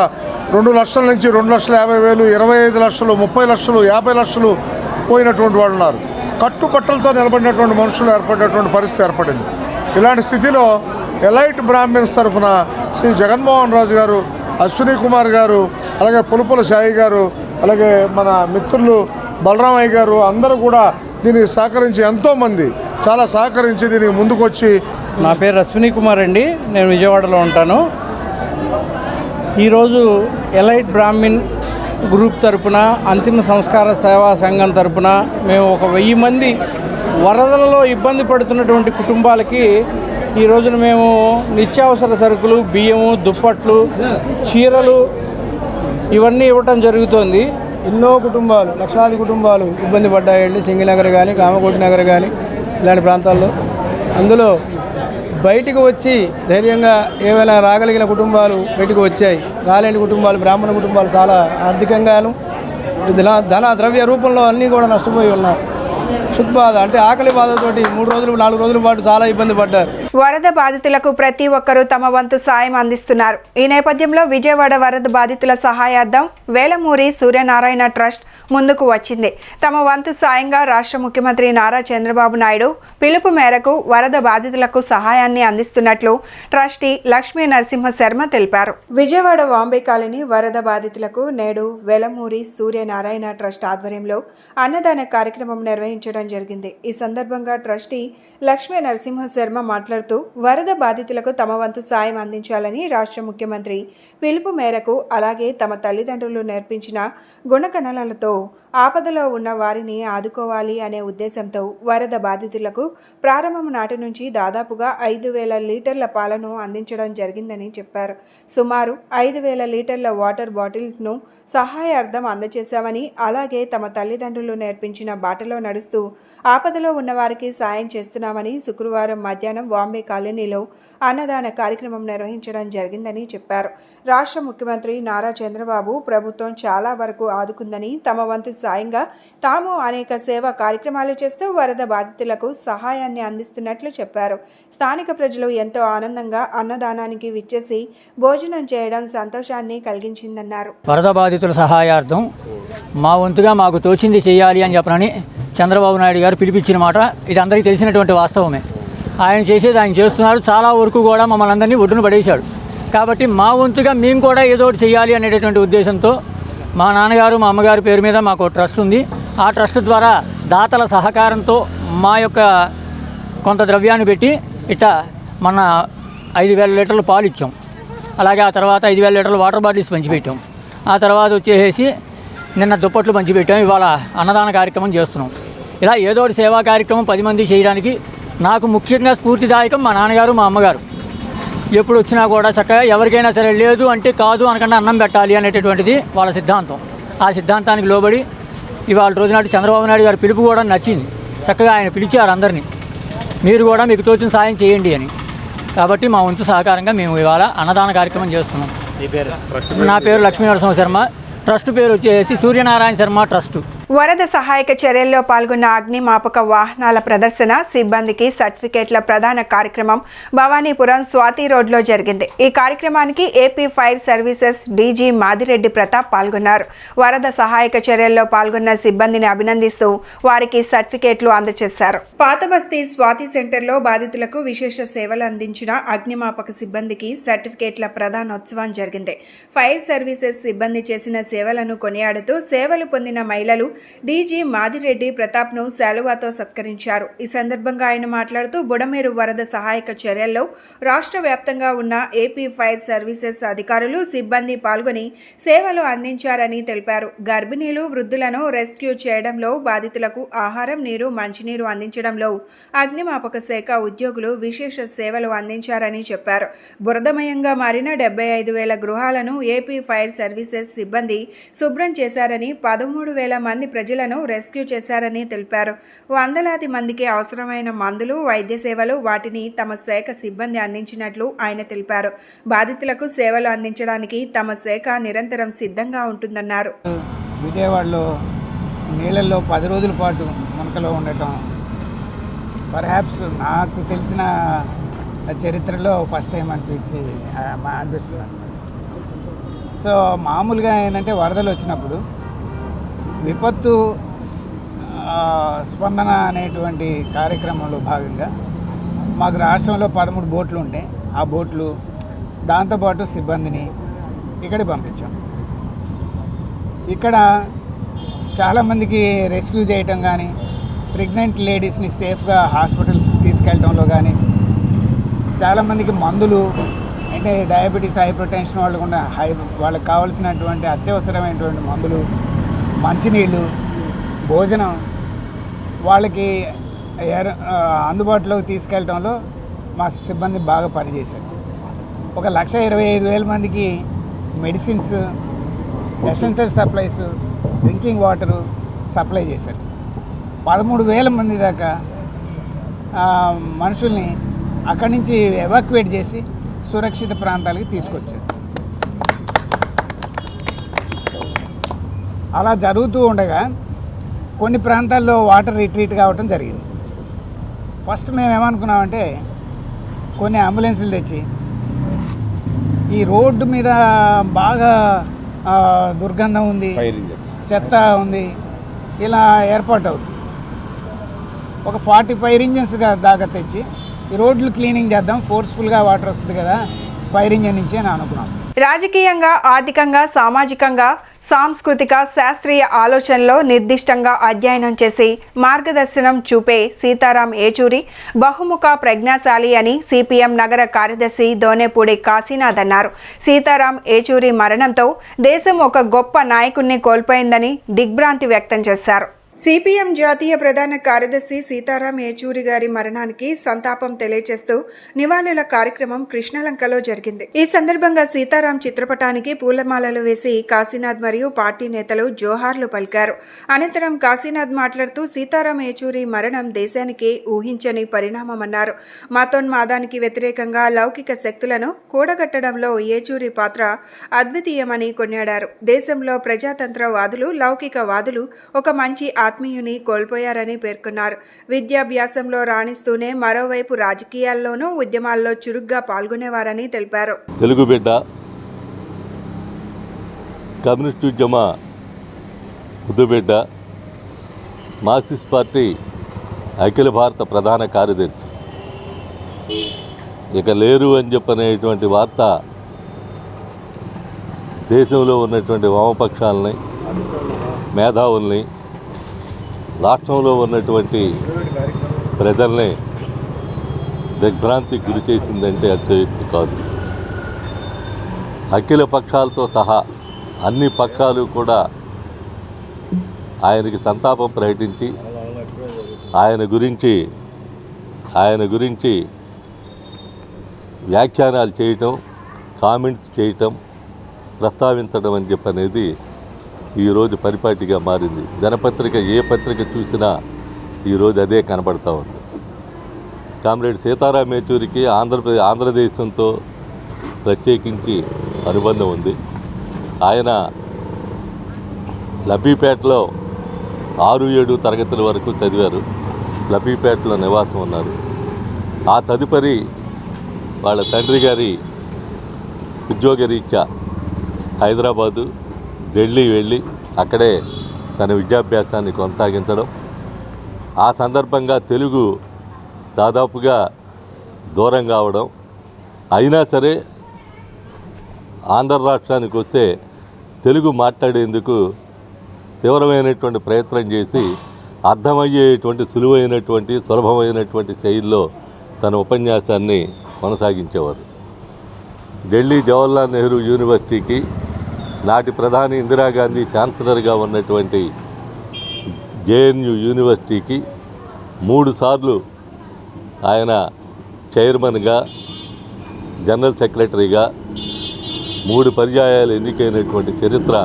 2 లక్షల నుంచి 2,50,000, 25 లక్షలు, 30 లక్షలు, 50 లక్షలు పోయినటువంటి వాళ్ళు ఉన్నారు. కట్టుబట్టలతో నిలబడినటువంటి మనుషులు ఏర్పడినటువంటి పరిస్థితి ఏర్పడింది. ఇలాంటి స్థితిలో ఎలైట్ బ్రాహ్మిన్స్ తరఫున శ్రీ జగన్మోహన్ రాజు గారు, అశ్విని కుమార్ గారు, అలాగే పులుపుల సాయి గారు, అలాగే మన మిత్రులు బలరామయ్య గారు అందరూ కూడా దీనికి సహకరించి ఎంతోమంది చాలా సహకరించి దీనికి ముందుకొచ్చి. నా పేరు అశ్విని కుమార్ అండి, నేను విజయవాడలో ఉంటాను. ఈరోజు ఎలైట్ బ్రాహ్మిన్ గ్రూప్ తరపున అంతిమ సంస్కార సేవా సంఘం తరపున మేము ఒక 1000 మంది వరదలలో ఇబ్బంది పడుతున్నటువంటి కుటుంబాలకి ఈ రోజున మేము నిత్యావసర సరుకులు, బియ్యము, దుప్పట్లు, చీరలు ఇవన్నీ ఇవ్వటం జరుగుతోంది. ఎన్నో కుటుంబాలు, లక్షలాది కుటుంబాలు ఇబ్బంది పడ్డాయండి. సింగినగర్ కానీ, కామకోటి నగర్ కానీ ఇలాంటి ప్రాంతాల్లో. అందులో బయటకు వచ్చి ధైర్యంగా ఏమైనా రాగలిగిన కుటుంబాలు బయటకు వచ్చాయి. రాలేని కుటుంబాలు, బ్రాహ్మణ కుటుంబాలు చాలా ఆర్థికంగాను ధన ద్రవ్య రూపంలో అన్నీ కూడా నష్టపోయి ఉన్నారు. క్షుద్బాధ అంటే ఆకలి బాధతోటి 3 రోజులు 4 రోజుల పాటు చాలా ఇబ్బంది పడ్డారు. వరద బాధితులకు ప్రతి ఒక్కరూ తమ వంతు సాయం అందిస్తున్నారు. ఈ నేపథ్యంలో విజయవాడ వరద బాధితుల సహాయార్థం వేలమూరి సూర్యనారాయణ ట్రస్ట్ ముందుకు వచ్చింది. తమ వంతు సాయంగా రాష్ట్ర ముఖ్యమంత్రి నారా చంద్రబాబు నాయుడు పిలుపు మేరకు వరద బాధితులకు సహాయాన్ని అందిస్తున్నట్లు ట్రస్టీ లక్ష్మీ నరసింహ శర్మ తెలిపారు. విజయవాడ వాంబే కాలనీ వరద బాధితులకు నేడు వేలమూరి సూర్యనారాయణ ట్రస్ట్ ఆధ్వర్యంలో అన్నదాన కార్యక్రమం నిర్వహించడం జరిగింది. ఈ సందర్భంగా ట్రస్టీ లక్ష్మీ నరసింహ శర్మ మాట్లాడుతూ వరద బాధితులకు తమ వంతు సాయం అందించాలని రాష్ట్ర ముఖ్యమంత్రి పిలుపు మేరకు అలాగే తమ తల్లిదండ్రులు నేర్పించిన గుణగణాలతో ఆపదలో ఉన్న వారిని ఆదుకోవాలి అనే ఉద్దేశంతో వరద బాధితులకు ప్రారంభం నాటి నుంచి దాదాపుగా 5,000 లీటర్ల పాలను అందించడం జరిగిందని చెప్పారు. సుమారు 5,000 లీటర్ల వాటర్ బాటిల్స్ను సహాయార్థం అందజేశామని అలాగే తమ తల్లిదండ్రులు నేర్పించిన బాటలో నడుస్తూ ఆపదలో ఉన్న వారికి సాయం చేస్తున్నామని శుక్రవారం మధ్యాహ్నం వాంబే కాలనీలో అన్నదాన కార్యక్రమం నిర్వహించడం జరిగిందని చెప్పారు. రాష్ట్ర ముఖ్యమంత్రి నారా చంద్రబాబు ప్రభుత్వం చాలా వరకు ఆదుకుందని, తమ వంతు సాయంగా తాము అనేక సేవా కార్యక్రమాలు చేస్తూ వరద బాధితులకు సహాయాన్ని అందిస్తున్నట్లు చెప్పారు. స్థానిక ప్రజలు ఎంతో ఆనందంగా అన్నదానానికి విచ్చేసి భోజనం చేయడం సంతోషాన్ని కలిగించిందన్నారు. వరద బాధితుల సహాయార్థం మా వంతుగా మాకు తోచింది చేయాలి అని చెప్పనని చంద్రబాబు నాయుడు గారు పిలిపించిన మాట ఇది అందరికీ తెలిసినటువంటి వాస్తవమే. ఆయన చేసేది ఆయన చేస్తున్నారు. చాలా వరకు కూడా మమ్మల్ని అందరినీ ఒడ్డున పడేశాడు. కాబట్టి మా వంతుగా మేము కూడా ఏదో ఒకటి చేయాలి అనేటటువంటి ఉద్దేశంతో మా నాన్నగారు మా అమ్మగారి పేరు మీద మాకు ట్రస్ట్ ఉంది. ఆ ట్రస్ట్ ద్వారా దాతల సహకారంతో మా యొక్క కొంత ద్రవ్యాన్ని పెట్టి ఇట్లా మన 5,000 లీటర్లు పాలు ఇచ్చాం. అలాగే ఆ తర్వాత 5,000 లీటర్లు వాటర్ బాటిల్స్ పంచిపెట్టాం. ఆ తర్వాత వచ్చేసి నిన్న దుప్పట్లు పంచిపెట్టాం. ఇవాళ అన్నదాన కార్యక్రమం చేస్తున్నాం. ఇలా ఏదో ఒకటి సేవా కార్యక్రమం 10 మంది చేయడానికి నాకు ముఖ్యంగా స్ఫూర్తిదాయకం మా నాన్నగారు మా అమ్మగారు. ఎప్పుడు వచ్చినా కూడా చక్కగా ఎవరికైనా సరే లేదు అంటే కాదు అనకుండా అన్నం పెట్టాలి అనేటటువంటిది వాళ్ళ సిద్ధాంతం. ఆ సిద్ధాంతానికి లోబడి ఇవాళ రోజునాటి చంద్రబాబు నాయుడు గారి పిలుపు కూడా నచ్చింది. చక్కగా ఆయన పిలిచారు అందరినీ, మీరు కూడా మీకు తోచిన సాయం చేయండి అని. కాబట్టి మా వంతు సహకారంగా మేము ఇవాళ అన్నదాన కార్యక్రమం చేస్తున్నాం. నా పేరు లక్ష్మీ నరసింహ శర్మ. ట్రస్ట్ పేరు వచ్చేసి సూర్యనారాయణ శర్మ ట్రస్ట్. వరద సహాయక చర్యల్లో పాల్గొన్న అగ్నిమాపక వాహనాల ప్రదర్శన సిబ్బందికి సర్టిఫికేట్ల ప్రదాన కార్యక్రమం భవానీపురం స్వాతి రోడ్లో జరిగింది. ఈ కార్యక్రమానికి AP fire services DG Madireddy Pratap పాల్గొన్నారు. వరద సహాయక చర్యల్లో పాల్గొన్న సిబ్బందిని అభినందిస్తూ వారికి సర్టిఫికేట్లు అందజేశారు. పాతబస్తీ స్వాతి సెంటర్లో బాధితులకు విశేష సేవలు అందించిన అగ్నిమాపక సిబ్బందికి సర్టిఫికేట్ల ప్రదానోత్సవం జరిగింది. ఫైర్ సర్వీసెస్ సిబ్బంది చేసిన సేవలను కొనియాడుతూ సేవలు పొందిన మహిళలు డీజీ మాదిరెడ్డి ప్రతాప్ను శాలువాతో సత్కరించారు. ఈ సందర్భంగా ఆయన మాట్లాడుతూ బుడమేరు వరద సహాయక చర్యల్లో రాష్ట్ర వ్యాప్తంగా ఉన్న ఏపీ ఫైర్ సర్వీసెస్ అధికారులు సిబ్బంది పాల్గొని సేవలు అందించారని తెలిపారు. గర్భిణీలు వృద్ధులను రెస్క్యూ చేయడంలో, బాధితులకు ఆహారం, నీరు, మంచినీరు అందించడంలో అగ్నిమాపక శాఖ ఉద్యోగులు విశేష సేవలు అందించారని చెప్పారు. బురదమయంగా మారిన 75,000 గృహాలను ఏపీ ఫైర్ సర్వీసెస్ సిబ్బంది శుభ్రం చేశారని, 13,000 మంది ప్రజలను రెస్క్యూ చేశారని తెలిపారు. వందలాది మందికి అవసరమైన మందులు, వైద్య సేవలు వాటిని తమ శాఖ సిబ్బంది అందించినట్లు ఆయన తెలిపారు. బాధితులకు సేవలు అందించడానికి తమ శాఖ నిరంతరం సిద్ధంగా ఉంటుందన్నారు. విజయవాడలో నీళ్ళల్లో 10 రోజుల పాటు మునకలో ఉండటం పర్హాప్స్ నాకు తెలిసిన చరిత్రలో ఫస్ట్ టైం అనిపిస్తుంది. సో మామూలుగా ఏంటంటే వరదలు వచ్చినప్పుడు విపత్తు స్పందన అనేటువంటి కార్యక్రమంలో భాగంగా మాకు రాష్ట్రంలో 13 బోట్లు ఉంటాయి. ఆ బోట్లు దాంతోపాటు సిబ్బందిని ఇక్కడికి పంపించాం. ఇక్కడ చాలామందికి రెస్క్యూ చేయటం కానీ, ప్రెగ్నెంట్ లేడీస్ని సేఫ్గా హాస్పిటల్స్కి తీసుకెళ్ళడంలో కానీ, చాలామందికి మందులు అంటే డయాబెటీస్, హైపర్ టెన్షన్ వాళ్ళకి కావాల్సినటువంటి అత్యవసరమైనటువంటి మందులు, మంచినీళ్ళు, భోజనం వాళ్ళకి అందుబాటులోకి తీసుకెళ్ళడంలో మా సిబ్బంది బాగా పనిచేశారు. 1,25,000 మందికి medicines, essential supplies, drinking water supply చేశారు. 13,000 మంది దాకా మనుషుల్ని అక్కడి నుంచి ఎవాక్యువేట్ చేసి సురక్షిత ప్రాంతాలకి తీసుకొచ్చారు. అలా జరుగుతూ ఉండగా కొన్ని ప్రాంతాల్లో వాటర్ రిట్రీట్ కావటం జరిగింది. ఫస్ట్ మేము ఏమనుకున్నామంటే కొన్ని అంబులెన్సులు తెచ్చి ఈ రోడ్డు మీద బాగా దుర్గంధం ఉంది, చెత్త ఉంది, ఇలా ఏర్పాటు అవుతుంది. ఒక 40 ఫైర్ ఇంజన్స్ దాకా తెచ్చి ఈ రోడ్లు క్లీనింగ్ చేద్దాం, ఫోర్స్ఫుల్గా వాటర్ వస్తుంది కదా ఫైర్ ఇంజన్ నుంచి అని అనుకున్నాం. రాజకీయంగా, ఆర్థికంగా, సామాజికంగా, సాంస్కృతిక, శాస్త్రీయ ఆలోచనలో నిర్దిష్టంగా అధ్యయనం చేసి మార్గదర్శనం చూపే సీతారాం ఏచూరి బహుముఖ ప్రజ్ఞాశాలి అని సిపిఎం నగర కార్యదర్శి దోనేపూడి కాశీనాథ్ అన్నారు. సీతారాం ఏచూరి మరణంతో దేశం ఒక గొప్ప నాయకుడిని కోల్పోయిందని దిగ్భ్రాంతి వ్యక్తం చేశారు. సిపిఎం జాతీయ ప్రధాన కార్యదర్శి సీతారాం ఏచూరి గారి మరణానికి సంతాపం తెలియజేస్తూ నివాళుల కార్యక్రమం కృష్ణలంకలో జరిగింది. ఈ సందర్భంగా సీతారాం చిత్రపటానికి పూలమాలలు వేసి కాశీనాథ్ మరియు పార్టీ నేతలు జోహార్లు పలికారు. అనంతరం కాశీనాథ్ మాట్లాడుతూ సీతారాం ఏచూరి మరణం దేశానికి ఊహించని పరిణామమన్నారు. మతోన్మాదానికి వ్యతిరేకంగా లౌకిక శక్తులను కూడగట్టడంలో ఏచూరి పాత్ర అద్వితీయమని కొనియాడారు. దేశంలో ప్రజాతంత్రవాదులు, లౌకికవాదులు ఒక మంచి ఆత్మీయుని కోల్పోయారని పేర్కొన్నారు. విద్యాభ్యాసంలో రాణిస్తూనే మరోవైపు రాజకీయాల్లోనూ ఉద్యమాల్లో చురుగ్గా పాల్గొనేవారని తెలిపారు. తెలుగు బిడ్డ, కమ్యూనిస్టు ఉద్యమ ముద్దుబిడ్డ, మార్క్సిస్ట్ పార్టీ అఖిల భారత ప్రధాన కార్యదర్శి ఇక లేరు అని చెప్పనేటువంటి వార్త దేశంలో ఉన్నటువంటి వామపక్షాలని, మేధావుల్ని, రాష్ట్రంలో ఉన్నటువంటి ప్రజల్ని దిగ్భ్రాంతికి గురి చేసిందంటే అతిశయోక్తి కాదు. అఖిల పక్షాలతో సహా అన్ని పక్షాలు కూడా ఆయనకి సంతాపం ప్రకటించి ఆయన గురించి వ్యాఖ్యానాలు చేయటం, కామెంట్స్ చేయటం, ప్రస్తావించడం అని చెప్పనేది ఈరోజు పరిపాటిగా మారింది. దినపత్రిక ఏ పత్రిక చూసినా ఈరోజు అదే కనబడతా ఉంది. కామ్రేడ్ సీతారాం ఏచూరికి ఆంధ్రదేశంతో ప్రత్యేకించి అనుబంధం ఉంది. ఆయన లబ్బీపేటలో 6-7 తరగతుల వరకు చదివారు. లబ్బీపేటలో నివాసం ఉన్నారు. ఆ తదుపరి వాళ్ళ తండ్రి గారి ఉద్యోగరీత్యా హైదరాబాదు, ఢిల్లీ వెళ్ళి అక్కడే తన విద్యాభ్యాసాన్ని కొనసాగించడం, ఆ సందర్భంగా తెలుగు దాదాపుగా దూరం కావడం, అయినా సరే ఆంధ్ర రాష్ట్రానికి వస్తే తెలుగు మాట్లాడేందుకు తీవ్రమైనటువంటి ప్రయత్నం చేసి అర్థమయ్యేటువంటి సులువైనటువంటి సులభమైనటువంటి శైలిలో తన ఉపన్యాసాన్ని కొనసాగించేవారు. ఢిల్లీ జవహర్లాల్ నెహ్రూ యూనివర్సిటీకి నాటి ప్రధాని ఇందిరాగాంధీ ఛాన్సలర్గా ఉన్నటువంటి జేఎన్యూ యూనివర్సిటీకి 3 సార్లు ఆయన చైర్మన్గా, జనరల్ సెక్రటరీగా 3 పర్యాయాలు ఎన్నికైనటువంటి చరిత్ర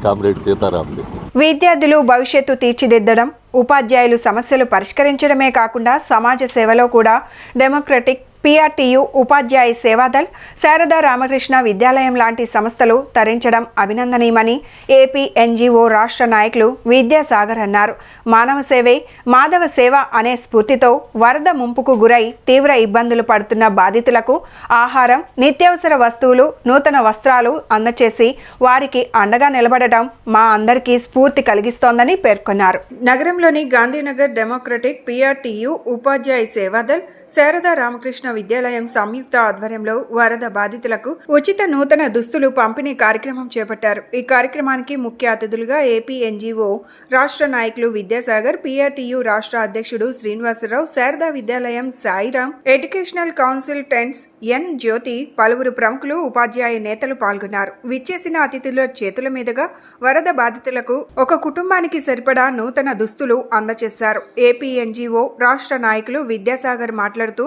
కామ్రేడ్ సీతారాంది. విద్యార్థులు భవిష్యత్తు తీర్చిదిద్దడం, ఉపాధ్యాయులు సమస్యలు పరిష్కరించడమే కాకుండా సమాజ సేవలో కూడా డెమోక్రటిక్ PRTU, ఉపాధ్యాయ సేవాదల్, శారదా రామకృష్ణ విద్యాలయం లాంటి సంస్థలు తరించడం అభినందనీయమని ఏపీ NGO రాష్ట్ర నాయకులు విద్యాసాగర్ అన్నారు. మానవ సేవే మాధవ సేవ అనే స్ఫూర్తితో వరద ముంపుకు గురై తీవ్ర ఇబ్బందులు పడుతున్న బాధితులకు ఆహారం, నిత్యావసర వస్తువులు, నూతన వస్త్రాలు అందచేసి వారికి అండగా నిలబడటం మా అందరికీ స్ఫూర్తి కలిగిస్తోందని పేర్కొన్నారు. నగరంలోని గాంధీనగర్ డెమోక్రటిక్ PRTU, ఉపాధ్యాయ సేవాదల్, శారదా రామకృష్ణ విద్యాలయం సంయుక్త ఆధ్వర్యంలో వరద బాధితులకు ఉచిత నూతన దుస్తులు పంపిణీ కార్యక్రమం చేపట్టారు. ఈ కార్యక్రమానికి ముఖ్య అతిథులుగా ఏపీ NGO రాష్ట్ర నాయకులు విద్యాసాగర్, PRTU రాష్ట్ర అధ్యక్షుడు శ్రీనివాసరావు, శారదా విద్యాలయం సాయిరాం, ఎడ్యుకేషనల్ కౌన్సిల్టెంట్స్ ఎన్ జ్యోతి, పలువురు ప్రముఖులు, ఉపాధ్యాయ నేతలు పాల్గొన్నారు. విచ్చేసిన అతిథుల చేతుల మీదుగా వరద బాధితులకు ఒక కుటుంబానికి సరిపడా నూతన దుస్తులు అందజేశారు. ఏపీ NGO రాష్ట్ర నాయకులు విద్యాసాగర్ మాట్లాడుతూ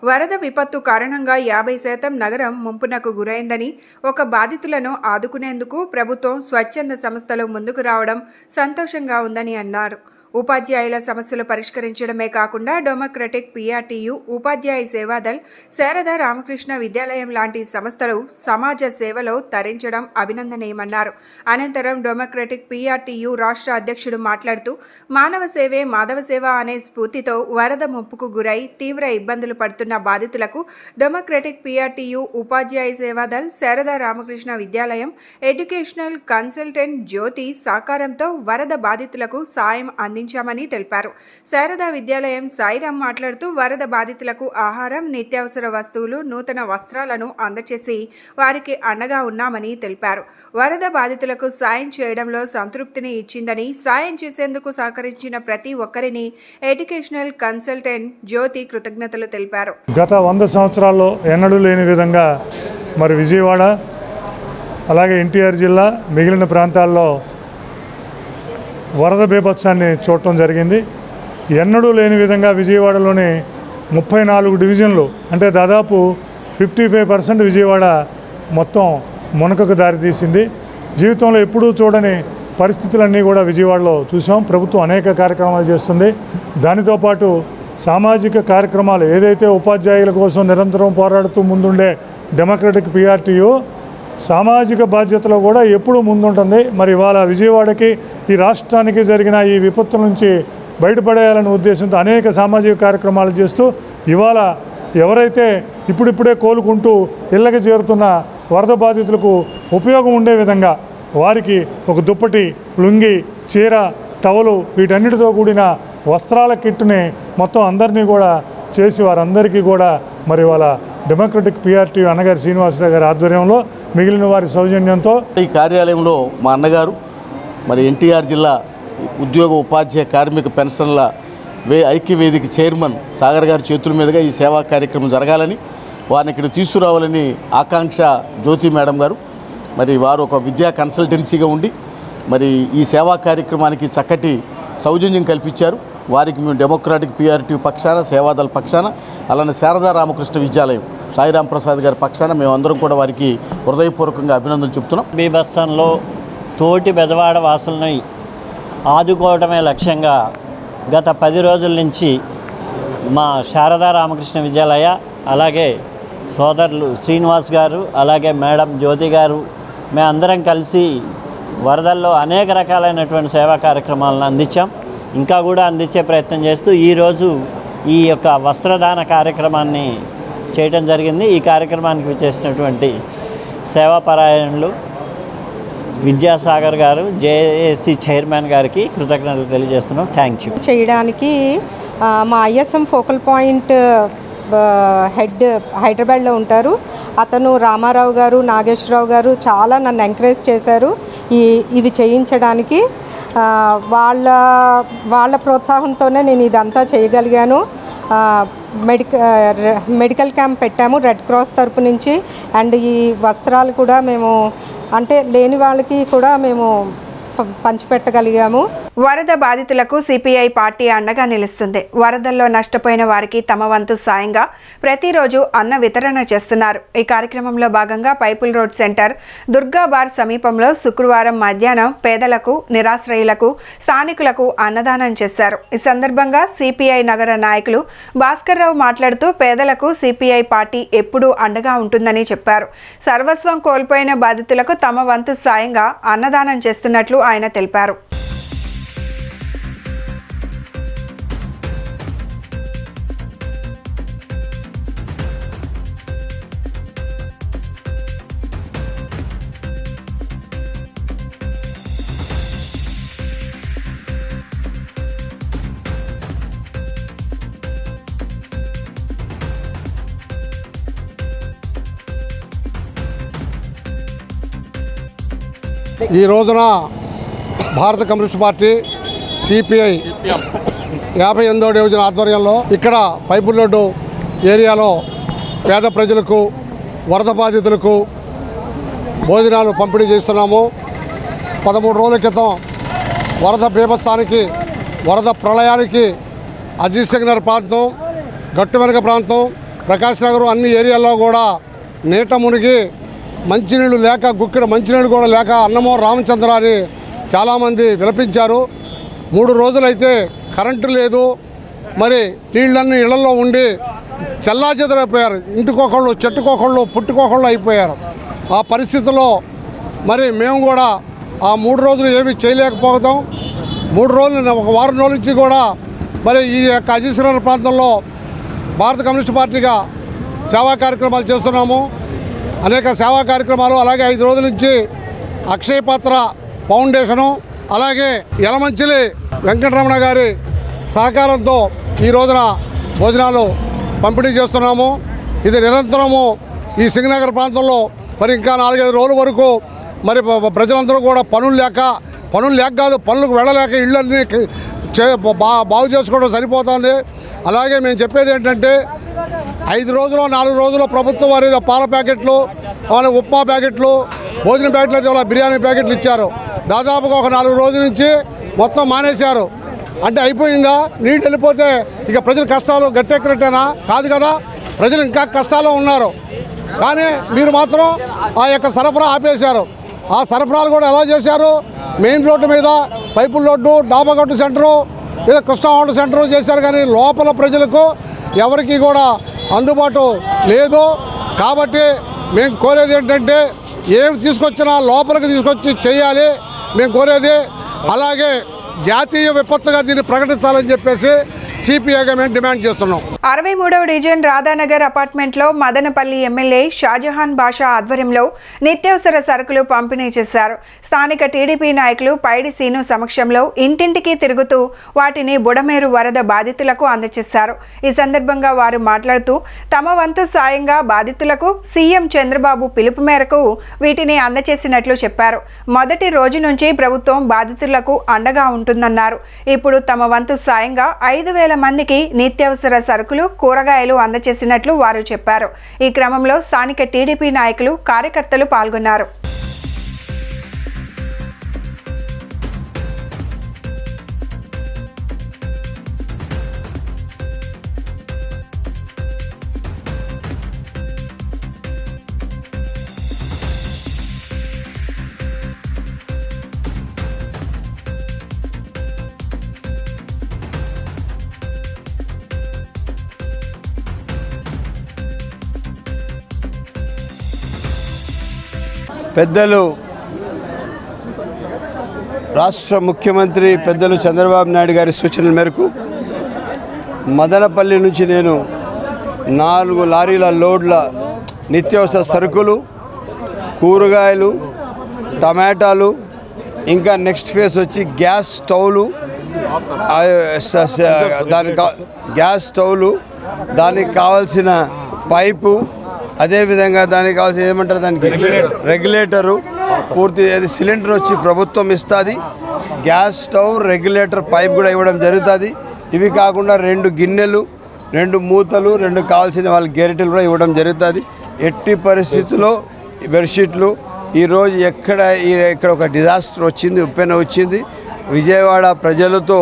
వరద విపత్తు కారణంగా 50% నగరం ముంపునకు గురైందని, ఒక బాధితులను ఆదుకునేందుకు ప్రభుత్వం, స్వచ్ఛంద సంస్థలు ముందుకు రావడం సంతోషంగా ఉందని అన్నారు. ఉపాధ్యాయుల సమస్యలు పరిష్కరించడమే కాకుండా డెమోక్రటిక్ PRTU, ఉపాధ్యాయ సేవాదల్, శారదా రామకృష్ణ విద్యాలయం లాంటి సంస్థలు సమాజ సేవలో తరించడం అభినందనీయమన్నారు. అనంతరం డెమోక్రటిక్ PRTU రాష్ట్ర అధ్యక్షుడు మాట్లాడుతూ మానవ సేవే మాధవ సేవ అనే స్ఫూర్తితో వరద ముంపుకు గురై తీవ్ర ఇబ్బందులు పడుతున్న బాధితులకు డెమోక్రటిక్ PRTU, ఉపాధ్యాయ సేవాదల్, శారదా రామకృష్ణ విద్యాలయం, ఎడ్యుకేషనల్ కన్సల్టెంట్ జ్యోతి సహకారంతో వరద బాధితులకు సాయం అందించామని తెలిపారు. శారదా విద్యాలయం సాయిరాం మాట్లాడుతూ వరద బాధితులకు ఆహారం, నిత్యావసర వస్తువులు, నూతన వస్త్రాలను అందచేసి వారికి అండగా ఉన్నామని తెలిపారు. వరద బాధితులకు సాయం చేయడంలో సంతృప్తిని ఇచ్చిందని, సాయం చేసేందుకు సహకరించిన ప్రతి ఒక్కరిని ఎడ్యుకేషనల్ కన్సల్టెంట్ జ్యోతి కృతజ్ఞతలు తెలిపారు. గత 100 సంవత్సరాల్లో ఎన్నడూ లేని విధంగా మరి విజయవాడ, అలాగే NTR జిల్లా మిగిలిన ప్రాంతాల్లో వరద బీభత్సాన్ని చూడటం జరిగింది. ఎన్నడూ లేని విధంగా విజయవాడలోని 34 డివిజన్లు, అంటే దాదాపు 55% విజయవాడ మొత్తం మునకకు దారితీసింది. జీవితంలో ఎప్పుడూ చూడని పరిస్థితులన్నీ కూడా విజయవాడలో చూసాం. ప్రభుత్వం అనేక కార్యక్రమాలు చేస్తుంది. దానితో పాటు సామాజిక కార్యక్రమాలు ఏదైతే ఉపాధ్యాయుల కోసం నిరంతరం పోరాడుతూ ముందుండే డెమోక్రటిక్ PRTU సామాజిక బాధ్యతలో కూడా ఎప్పుడూ ముందుంటుంది. మరి ఇవాళ విజయవాడకి, ఈ రాష్ట్రానికి జరిగిన ఈ విపత్తు నుంచి బయటపడేయాలనే ఉద్దేశంతో అనేక సామాజిక కార్యక్రమాలు చేస్తూ ఇవాళ ఎవరైతే ఇప్పుడిప్పుడే కోలుకుంటూ ఇళ్ళకి చేరుతున్న వరద బాధితులకు ఉపయోగం ఉండే విధంగా వారికి ఒక దుప్పటి, లుంగి, చీర, టవలు వీటన్నిటితో కూడిన వస్త్రాల కిట్ని మొత్తం అందరినీ కూడా చేసి వారందరికీ కూడా మరి వాళ్ళ డెమోక్రటిక్ PRTU అన్నగారు శ్రీనివాసరావు గారి ఆధ్వర్యంలో మిగిలిన వారి సౌజన్యంతో ఈ కార్యాలయంలో మా అన్నగారు మరి NTR జిల్లా ఉద్యోగ ఉపాధ్యాయ కార్మిక పెన్షన్ల ఐక్యవేదిక చైర్మన్ సాగర్ గారి చేతుల మీదుగా ఈ సేవా కార్యక్రమం జరగాలని, వారిని ఇక్కడ తీసుకురావాలని ఆకాంక్ష జ్యోతి మేడం గారు మరి వారు ఒక విద్యా కన్సల్టెన్సీగా ఉండి మరి ఈ సేవా కార్యక్రమానికి చక్కటి సౌజన్యం కల్పించారు. వారికి మేము డెమోక్రాటిక్ PRTU పక్షాన, సేవాదళ పక్షాన, అలానే శారదా రామకృష్ణ విద్యాలయం సాయిరాం ప్రసాద్ గారి పక్షాన మేమందరం కూడా వారికి హృదయపూర్వకంగా అభినందనలు చెప్తున్నాం. బీభత్సంలో తోటి బెదవాడ వాసులని ఆదుకోవడమే లక్ష్యంగా గత 10 రోజుల నుంచి మా శారదా రామకృష్ణ విద్యాలయ, అలాగే సోదరులు శ్రీనివాస్ గారు, అలాగే మేడం జ్యోతి గారు, మేమందరం కలిసి వరదల్లో అనేక రకాలైనటువంటి సేవా కార్యక్రమాలను అందించాం. ఇంకా కూడా అందించే ప్రయత్నం చేస్తూ ఈరోజు ఈ యొక్క వస్త్రదాన కార్యక్రమాన్ని చేయడం జరిగింది. ఈ కార్యక్రమానికి విచ్చేసినటువంటి సేవాపరాయణులు విద్యాసాగర్ గారు, జేఏసీ చైర్మన్ గారికి కృతజ్ఞతలు తెలియజేస్తున్నాం. Thank you. చేయడానికి మా ఐఎస్ఎం ఫోకల్ పాయింట్ హెడ్ హైదరాబాద్లో ఉంటారు. అతను రామారావు గారు, నాగేశ్వరరావు గారు చాలా నన్ను ఎంకరేజ్ చేశారు ఇది చేయించడానికి. వాళ్ళ ప్రోత్సాహంతోనే నేను ఇదంతా చేయగలిగాను. మెడికల్ క్యాంప్ పెట్టాము రెడ్ క్రాస్ తరపు నుంచి. అండ్ ఈ వస్త్రాలు కూడా మేము అంటే లేని వాళ్ళకి కూడా మేము పంచిపెట్టగలిగాము. వరద బాధితులకు సిపిఐ పార్టీ అండగా నిలుస్తుంది. వరదల్లో నష్టపోయిన వారికి తమ వంతు సాయంగా ప్రతిరోజు అన్న వితరణ చేస్తున్నారు. ఈ కార్యక్రమంలో భాగంగా పైపుల్ రోడ్ సెంటర్ దుర్గా బార్ సమీపంలో శుక్రవారం మధ్యాహ్నం పేదలకు, నిరాశ్రయులకు, స్థానికులకు అన్నదానం చేశారు. ఈ సందర్భంగా సిపిఐ నగర నాయకులు భాస్కర్ రావు మాట్లాడుతూ పేదలకు సిపిఐ పార్టీ ఎప్పుడూ అండగా ఉంటుందని చెప్పారు. సర్వస్వం కోల్పోయిన బాధితులకు తమ వంతు సాయంగా అన్నదానం చేస్తున్నట్లు ఆయన తెలిపారు. ఈ రోజున భారత కమ్యూనిస్ట్ పార్టీ సిపిఐ 58వ డివిజన్ ఆధ్వర్యంలో ఇక్కడ పైపుల్ రోడ్డు ఏరియాలో పేద ప్రజలకు, వరద బాధితులకు భోజనాలు పంపిణీ చేస్తున్నాము. 13 రోజుల క్రితం వరద బీభత్సానికి, వరద ప్రళయానికి అజీజ్ నగర్ ప్రాంతం, గట్టు వెనక ప్రాంతం, ప్రకాష్ నగర్ అన్ని ఏరియాల్లో కూడా నీట మునిగి మంచినీళ్ళు లేక, గుక్కిడ మంచినీళ్ళు కూడా లేక అన్నమో రామచంద్ర అని చాలామంది విలపించారు. 3 రోజులైతే కరెంటు లేదు. మరి నీళ్ళన్నీ ఇళ్లలో ఉండి చెల్లాచెదరైపోయారు. ఇంటికొకళ్ళు, చెట్టుకొకళ్ళు, పుట్టుకొకళ్ళు అయిపోయారు. ఆ పరిస్థితుల్లో మరి మేము కూడా ఆ 3 రోజులు ఏమీ చేయలేకపోతాం. 3 రోజులు, ఒక వారం రోజుల నుంచి కూడా మరి ఈ యొక్క అజీశ్వర ప్రాంతంలో భారత కమ్యూనిస్ట్ పార్టీగా సేవా కార్యక్రమాలు చేస్తున్నాము. అనేక సేవా కార్యక్రమాలు, అలాగే 5 రోజుల నుంచి అక్షయ పాత్ర ఫౌండేషను, అలాగే యలమంచిలి వెంకటరమణ గారి సహకారంతో ఈ రోజున భోజనాలు పంపిణీ చేస్తున్నాము. ఇది నిరంతరము ఈ సింగనగర్ ప్రాంతంలో మరి ఇంకా 4-5 రోజుల వరకు మరి ప్రజలందరూ కూడా పనులు లేక కాదు, పనులకు వెళ్ళలేక ఇళ్ళన్నీ బాగు చేసుకోవడం సరిపోతుంది. అలాగే మేము చెప్పేది ఏంటంటే 5 రోజులు 4 రోజులు ప్రభుత్వం వారి పాల ప్యాకెట్లు, ఉప్మా ప్యాకెట్లు, భోజన ప్యాకెట్లు అయితే బిర్యానీ ప్యాకెట్లు ఇచ్చారు. దాదాపుగా ఒక 4 రోజుల నుంచి మొత్తం మానేశారు. అంటే అయిపోయిందా? నీళ్ళు వెళ్ళిపోతే ఇక ప్రజల కష్టాలు గట్టెక్కినట్టేనా? కాదు కదా, ప్రజలు ఇంకా కష్టాల్లో ఉన్నారు. కానీ మీరు మాత్రం ఆ యొక్క సరఫరా ఆపేశారు. ఆ సరఫరాలు కూడా ఎలా చేశారు? మెయిన్ రోడ్డు మీద పైపుల్ రోడ్డు, డాబాగట్టు సెంటరు, లేదా కృష్ణా హోటల్ సెంటరు చేశారు. కానీ లోపల ప్రజలకు ఎవరికి కూడా అందుబాటు లేదు. కాబట్టి మేము కోరేది ఏంటంటే ఏం తీసుకొచ్చినా లోపలికి తీసుకొచ్చి చేయాలి మేము కోరేది. అలాగే జాతీయ విపత్తుగా దీన్ని ప్రకటించాలని చెప్పేసి సిపిఐగా మేము డిమాండ్ చేస్తున్నాం. 63వ డివిజన్ రాధానగర్ అపార్ట్మెంట్లో మదనపల్లి ఎమ్మెల్యే షాజహాన్ బాషా ఆధ్వర్యంలో నిత్యావసర సరుకులు పంపిణీ చేశారు. స్థానిక టీడీపీ నాయకులు పైడి సీను సమక్షంలో ఇంటింటికి తిరుగుతూ వాటిని బుడమేరు వరద బాధితులకు అందజేశారు. ఈ సందర్భంగా వారు మాట్లాడుతూ తమ వంతు సాయంగా బాధితులకు సీఎం చంద్రబాబు పిలుపు మేరకు వీటిని అందజేసినట్లు చెప్పారు. మొదటి రోజు నుంచి ప్రభుత్వం బాధితులకు అండగా ఉంటుందన్నారు. ఇప్పుడు తమ వంతు సాయంగా 5,000 మందికి నిత్యావసర సరుకులు, కూరగాయలు అందజేసినట్లు వారు చెప్పారు. ఈ క్రమంలో స్థానిక టీడీపీ నాయకులు, కార్యకర్తలు పాల్గొన్నారు. పెద్దలు రాష్ట్ర ముఖ్యమంత్రి పెద్దలు చంద్రబాబు నాయుడు గారి సూచనల మేరకు మదనపల్లి నుంచి నేను 4 లారీల లోడ్ల నిత్యావసర సరుకులు, కూరగాయలు, టమాటాలు, ఇంకా నెక్స్ట్ ఫేజ్ వచ్చి గ్యాస్ స్టవ్లు, దానికి కావాల్సిన పైపు, అదేవిధంగా దానికి కావాల్సిన ఏమంటారు దానికి రెగ్యులేటరు, పూర్తి సిలిండర్ వచ్చి ప్రభుత్వం ఇస్తుంది, గ్యాస్ స్టవ్, రెగ్యులేటర్, పైప్ కూడా ఇవ్వడం జరుగుతుంది. ఇవి కాకుండా 2 గిన్నెలు, 2 మూతలు, 2 కావాల్సిన వాళ్ళ గెరిటెలు కూడా ఇవ్వడం జరుగుతుంది. ఎట్టి పరిస్థితుల్లో బెడ్షీట్లు ఈరోజు ఇక్కడ ఒక డిజాస్టర్ వచ్చింది, ఉప్పెన వచ్చింది. విజయవాడ ప్రజలతో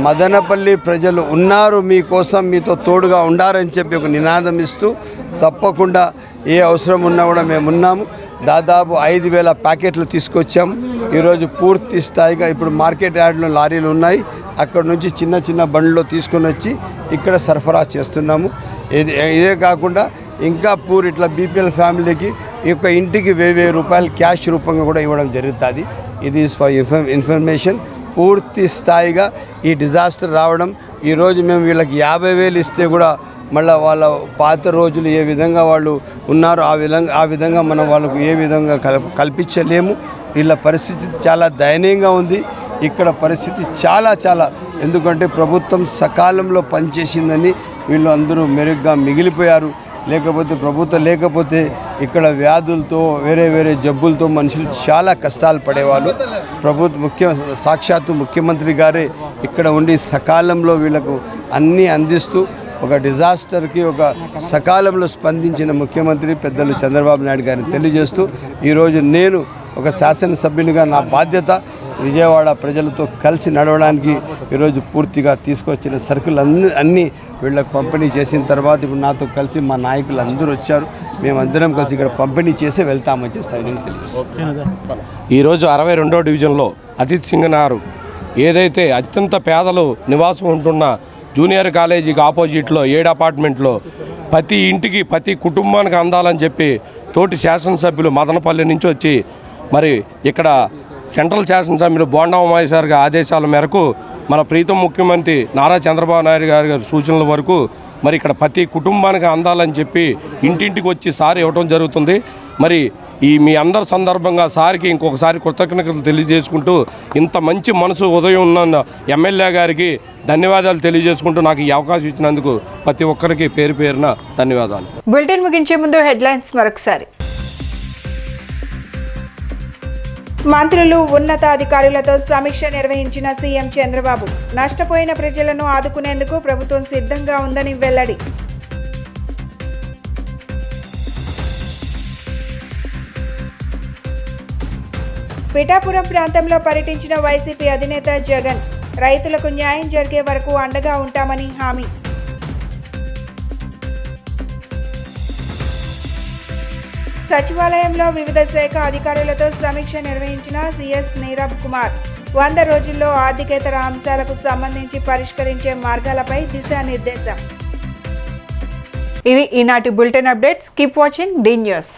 మదనపల్లి ప్రజలు ఉన్నారు, మీకోసం మీతో తోడుగా ఉండారని చెప్పి ఒక నినాదం ఇస్తూ తప్పకుండా ఏ అవసరం ఉన్నా కూడా మేము ఉన్నాము. దాదాపు 5,000 ప్యాకెట్లు తీసుకొచ్చాము. ఈరోజు పూర్తి స్థాయిగా ఇప్పుడు మార్కెట్ యార్డ్లో లారీలు ఉన్నాయి, అక్కడ నుంచి చిన్న చిన్న బండ్లో తీసుకొని వచ్చి ఇక్కడ సరఫరా చేస్తున్నాము. ఇదే కాకుండా ఇంకా ఇట్లా బీపీఎల్ ఫ్యామిలీకి ఈ యొక్క ఇంటికి 1,000 రూపాయలు క్యాష్ రూపంగా కూడా ఇవ్వడం జరుగుతుంది. ఇది ఫర్ ఇన్ఫర్మేషన్. పూర్తి స్థాయిగా ఈ డిజాస్టర్ రావడం, ఈరోజు మేము వీళ్ళకి 50,000 ఇస్తే కూడా మళ్ళీ వాళ్ళ పాత రోజులు ఏ విధంగా వాళ్ళు ఉన్నారో ఆ విధంగా మనం వాళ్ళకు ఏ విధంగా కల్పించలేము. వీళ్ళ పరిస్థితి చాలా దయనీయంగా ఉంది. ఇక్కడ పరిస్థితి చాలా ఎందుకంటే ప్రభుత్వం సకాలంలో పనిచేసిందని వీళ్ళు అందరూ మెరుగ్గా మిగిలిపోయారు. లేకపోతే ఇక్కడ వ్యాధులతో వేరే జబ్బులతో మనుషులు చాలా కష్టాలు పడేవాళ్ళు. సాక్షాత్తు ముఖ్యమంత్రి గారే ఇక్కడ ఉండి సకాలంలో వీళ్ళకు అన్నీ అందిస్తూ ఒక డిజాస్టర్కి ఒక సకాలంలో స్పందించిన ముఖ్యమంత్రి పెద్దలు చంద్రబాబు నాయుడు గారిని తెలియజేస్తూ ఈరోజు నేను ఒక శాసనసభ్యునిగా నా బాధ్యత విజయవాడ ప్రజలతో కలిసి నడవడానికి ఈరోజు పూర్తిగా తీసుకొచ్చిన సరుకులు అన్నీ వీళ్ళకి పంపిణీ చేసిన తర్వాత ఇప్పుడు నాతో కలిసి మా నాయకులు అందరూ వచ్చారు. మేమందరం కలిసి ఇక్కడ పంపిణీ చేసి వెళ్తామని చెప్పి సైనికులు తెలియజేస్తాం. ఈరోజు 62వ డివిజన్లో అతిథ్ సింగనారు ఏదైతే అత్యంత పేదలు నివాసం ఉంటున్న జూనియర్ కాలేజీకి ఆపోజిట్లో 7 అపార్ట్మెంట్లో ప్రతి ఇంటికి ప్రతి కుటుంబానికి అందాలని చెప్పి తోటి శాసనసభ్యులు మదనపల్లి నుంచి వచ్చి మరి ఇక్కడ సెంట్రల్ శాసనసభ్యులు బోండా ఉమాయసారి గారి ఆదేశాల మేరకు మన ప్రీతం ముఖ్యమంత్రి నారా చంద్రబాబు నాయుడు గారి సూచనల వరకు మరి ఇక్కడ ప్రతి కుటుంబానికి అందాలని చెప్పి ఇంటింటికి వచ్చి సార్ ఇవ్వడం జరుగుతుంది. మరి ఈ మీ అందరి సందర్భంగా సార్కి ఇంకొకసారి కృతజ్ఞతలు తెలియజేసుకుంటూ ఇంత మంచి మనసు ఉదయం ఉన్న ఎమ్మెల్యే గారికి ధన్యవాదాలు తెలియజేసుకుంటూ నాకు ఈ అవకాశం ఇచ్చినందుకు ప్రతి ఒక్కరికి పేరున ధన్యవాదాలు. బులెటిన్ ముగించే ముందు హెడ్లైన్స్ మరొకసారి. మంత్రులు ఉన్నతాధికారులతో సమీక్ష నిర్వహించిన సీఎం చంద్రబాబు. నష్టపోయిన ప్రజలను ఆదుకునేందుకు ప్రభుత్వం సిద్ధంగా ఉందని వెల్లడి. పిఠాపురం ప్రాంతంలో పర్యటించిన వైసీపీ అధినేత జగన్. రైతులకు న్యాయం జరిగే వరకు అండగా ఉంటామని హామీ. సచివాలయంలో వివిధ శాఖ అధికారులతో సమీక్ష నిర్వహించిన సీఎస్ నీరబ్ కుమార్. 100 రోజుల్లో ఆర్థికేతర అంశాలకు సంబంధించి పరిష్కరించే మార్గాలపై దిశానిర్దేశం. ఇవి ఈనాటి bulletin updates. Keep watching the news.